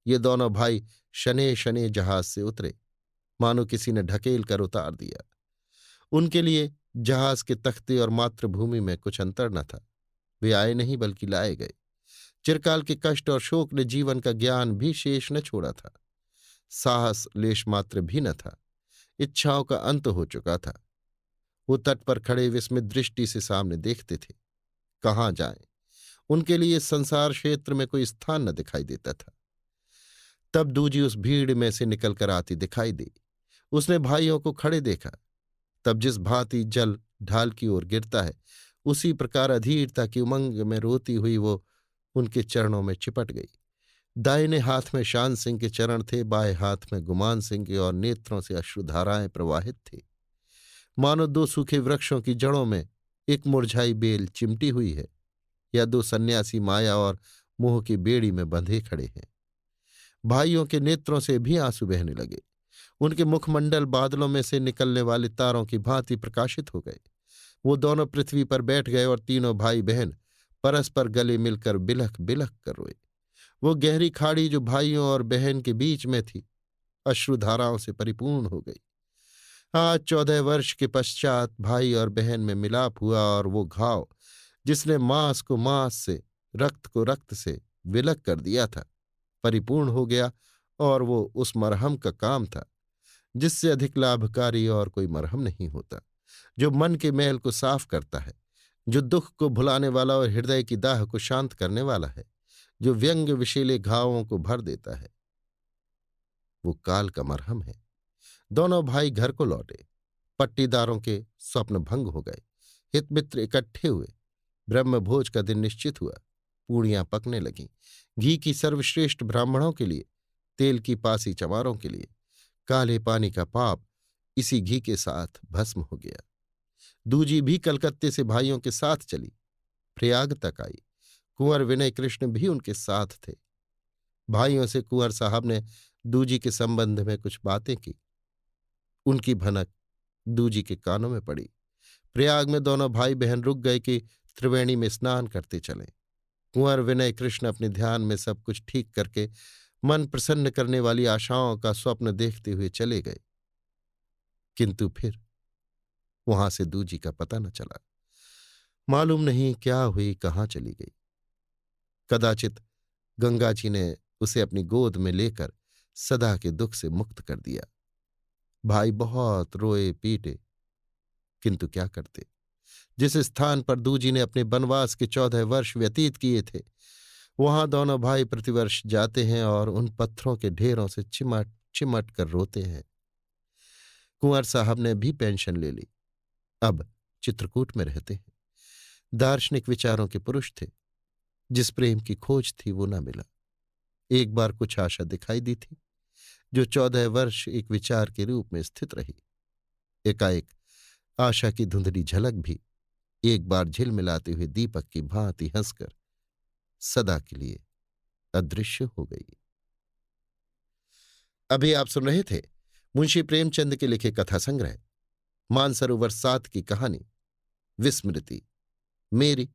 [SPEAKER 1] ये दोनों भाई शने शने जहाज से उतरे, मानो किसी ने ढकेल कर उतार दिया। उनके लिए जहाज के तख्ते और मातृभूमि में कुछ अंतर न था। वे आए नहीं बल्कि लाए गए। चिरकाल के कष्ट और शोक ने जीवन का ज्ञान भी शेष न छोड़ा था। साहस लेश मात्र भी न था। इच्छाओं का अंत हो चुका था। वो तट पर खड़े विस्मित दृष्टि से सामने देखते थे। कहाँ जाएं? उनके लिए संसार क्षेत्र में कोई स्थान न दिखाई देता था। तब दूजी उस भीड़ में से निकलकर आती दिखाई दी। उसने भाइयों को खड़े देखा, तब जिस भांति जल ढाल की ओर गिरता है, उसी प्रकार अधीरता की उमंग में रोती हुई वो उनके चरणों में चिपट गई। दाहिने हाथ में शान सिंह के चरण थे, बाएं हाथ में गुमान सिंह के, और नेत्रों से अश्रुधाराएं प्रवाहित थी, मानो दो सूखे वृक्षों की जड़ों में एक मुरझाई बेल चिमटी हुई है, या दो सन्यासी माया और मोह की बेड़ी में बंधे खड़े हैं। भाइयों के नेत्रों से भी आंसू बहने लगे। उनके मुखमंडल बादलों में से निकलने वाले तारों की भांति प्रकाशित हो गए। वो दोनों पृथ्वी पर बैठ गए और तीनों भाई बहन परस्पर गले मिलकर बिलख बिलख कर रोए। वो गहरी खाड़ी जो भाइयों और बहन के बीच में थी, अश्रुधाराओं से परिपूर्ण हो गई। आज 14 वर्ष के पश्चात भाई और बहन में मिलाप हुआ, और वो घाव जिसने मांस को मांस से, रक्त को रक्त से विलग कर दिया था, परिपूर्ण हो गया, और वो उस मरहम का काम था जिससे अधिक लाभकारी और कोई मरहम नहीं होता, जो मन के मैल को साफ करता है, जो दुख को भुलाने वाला और हृदय की दाह को शांत करने वाला है, जो व्यंग विषैले घावों को भर देता है। वो काल का मरहम है। दोनों भाई घर को लौटे। पट्टीदारों के स्वप्न भंग हो गए। हितमित्र इकट्ठे हुए। ब्रह्मभोज का दिन निश्चित हुआ। पूड़ियां पकने लगीं। घी की सर्वश्रेष्ठ ब्राह्मणों के लिए, तेल की पासी चमारों के लिए। काले पानी का पाप इसी घी के साथ भस्म हो गया। दूजी भी कलकत्ते से भाइयों के साथ चली, प्रयाग तक आई। कुंवर विनय कृष्ण भी उनके साथ थे। भाइयों से कुंवर साहब ने दूजी के संबंध में कुछ बातें की। उनकी भनक दूजी के कानों में पड़ी। प्रयाग में दोनों भाई बहन रुक गए कि त्रिवेणी में स्नान करते चलें। कुंवर विनय कृष्ण अपने ध्यान में सब कुछ ठीक करके मन प्रसन्न करने वाली आशाओं का स्वप्न देखते हुए चले गए। किंतु फिर वहां से दूजी का पता न चला। मालूम नहीं क्या हुई, कहाँ चली गई। कदाचित गंगा जी ने उसे अपनी गोद में लेकर सदा के दुख से मुक्त कर दिया। भाई बहुत रोए पीटे, किंतु क्या करते। जिस स्थान पर दूजी ने अपने बनवास के 14 वर्ष व्यतीत किए थे, वहां दोनों भाई प्रतिवर्ष जाते हैं और उन पत्थरों के ढेरों से चिमट चिमट कर रोते हैं। कुंवर साहब ने भी पेंशन ले ली। अब चित्रकूट में रहते हैं। दार्शनिक विचारों के पुरुष थे। जिस प्रेम की खोज थी वो न मिला। एक बार कुछ आशा दिखाई दी थी, जो 14 वर्ष एक विचार के रूप में स्थित रही। एकाएक आशा की धुंधली झलक भी एक बार झिलमिलाते हुए दीपक की भांति हंसकर सदा के लिए अदृश्य हो गई। अभी आप सुन रहे थे मुंशी प्रेमचंद के लिखे कथा संग्रह मानसरोवर 7 की कहानी विस्मृति, मेरी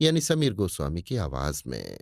[SPEAKER 1] यानी समीर गोस्वामी की आवाज में।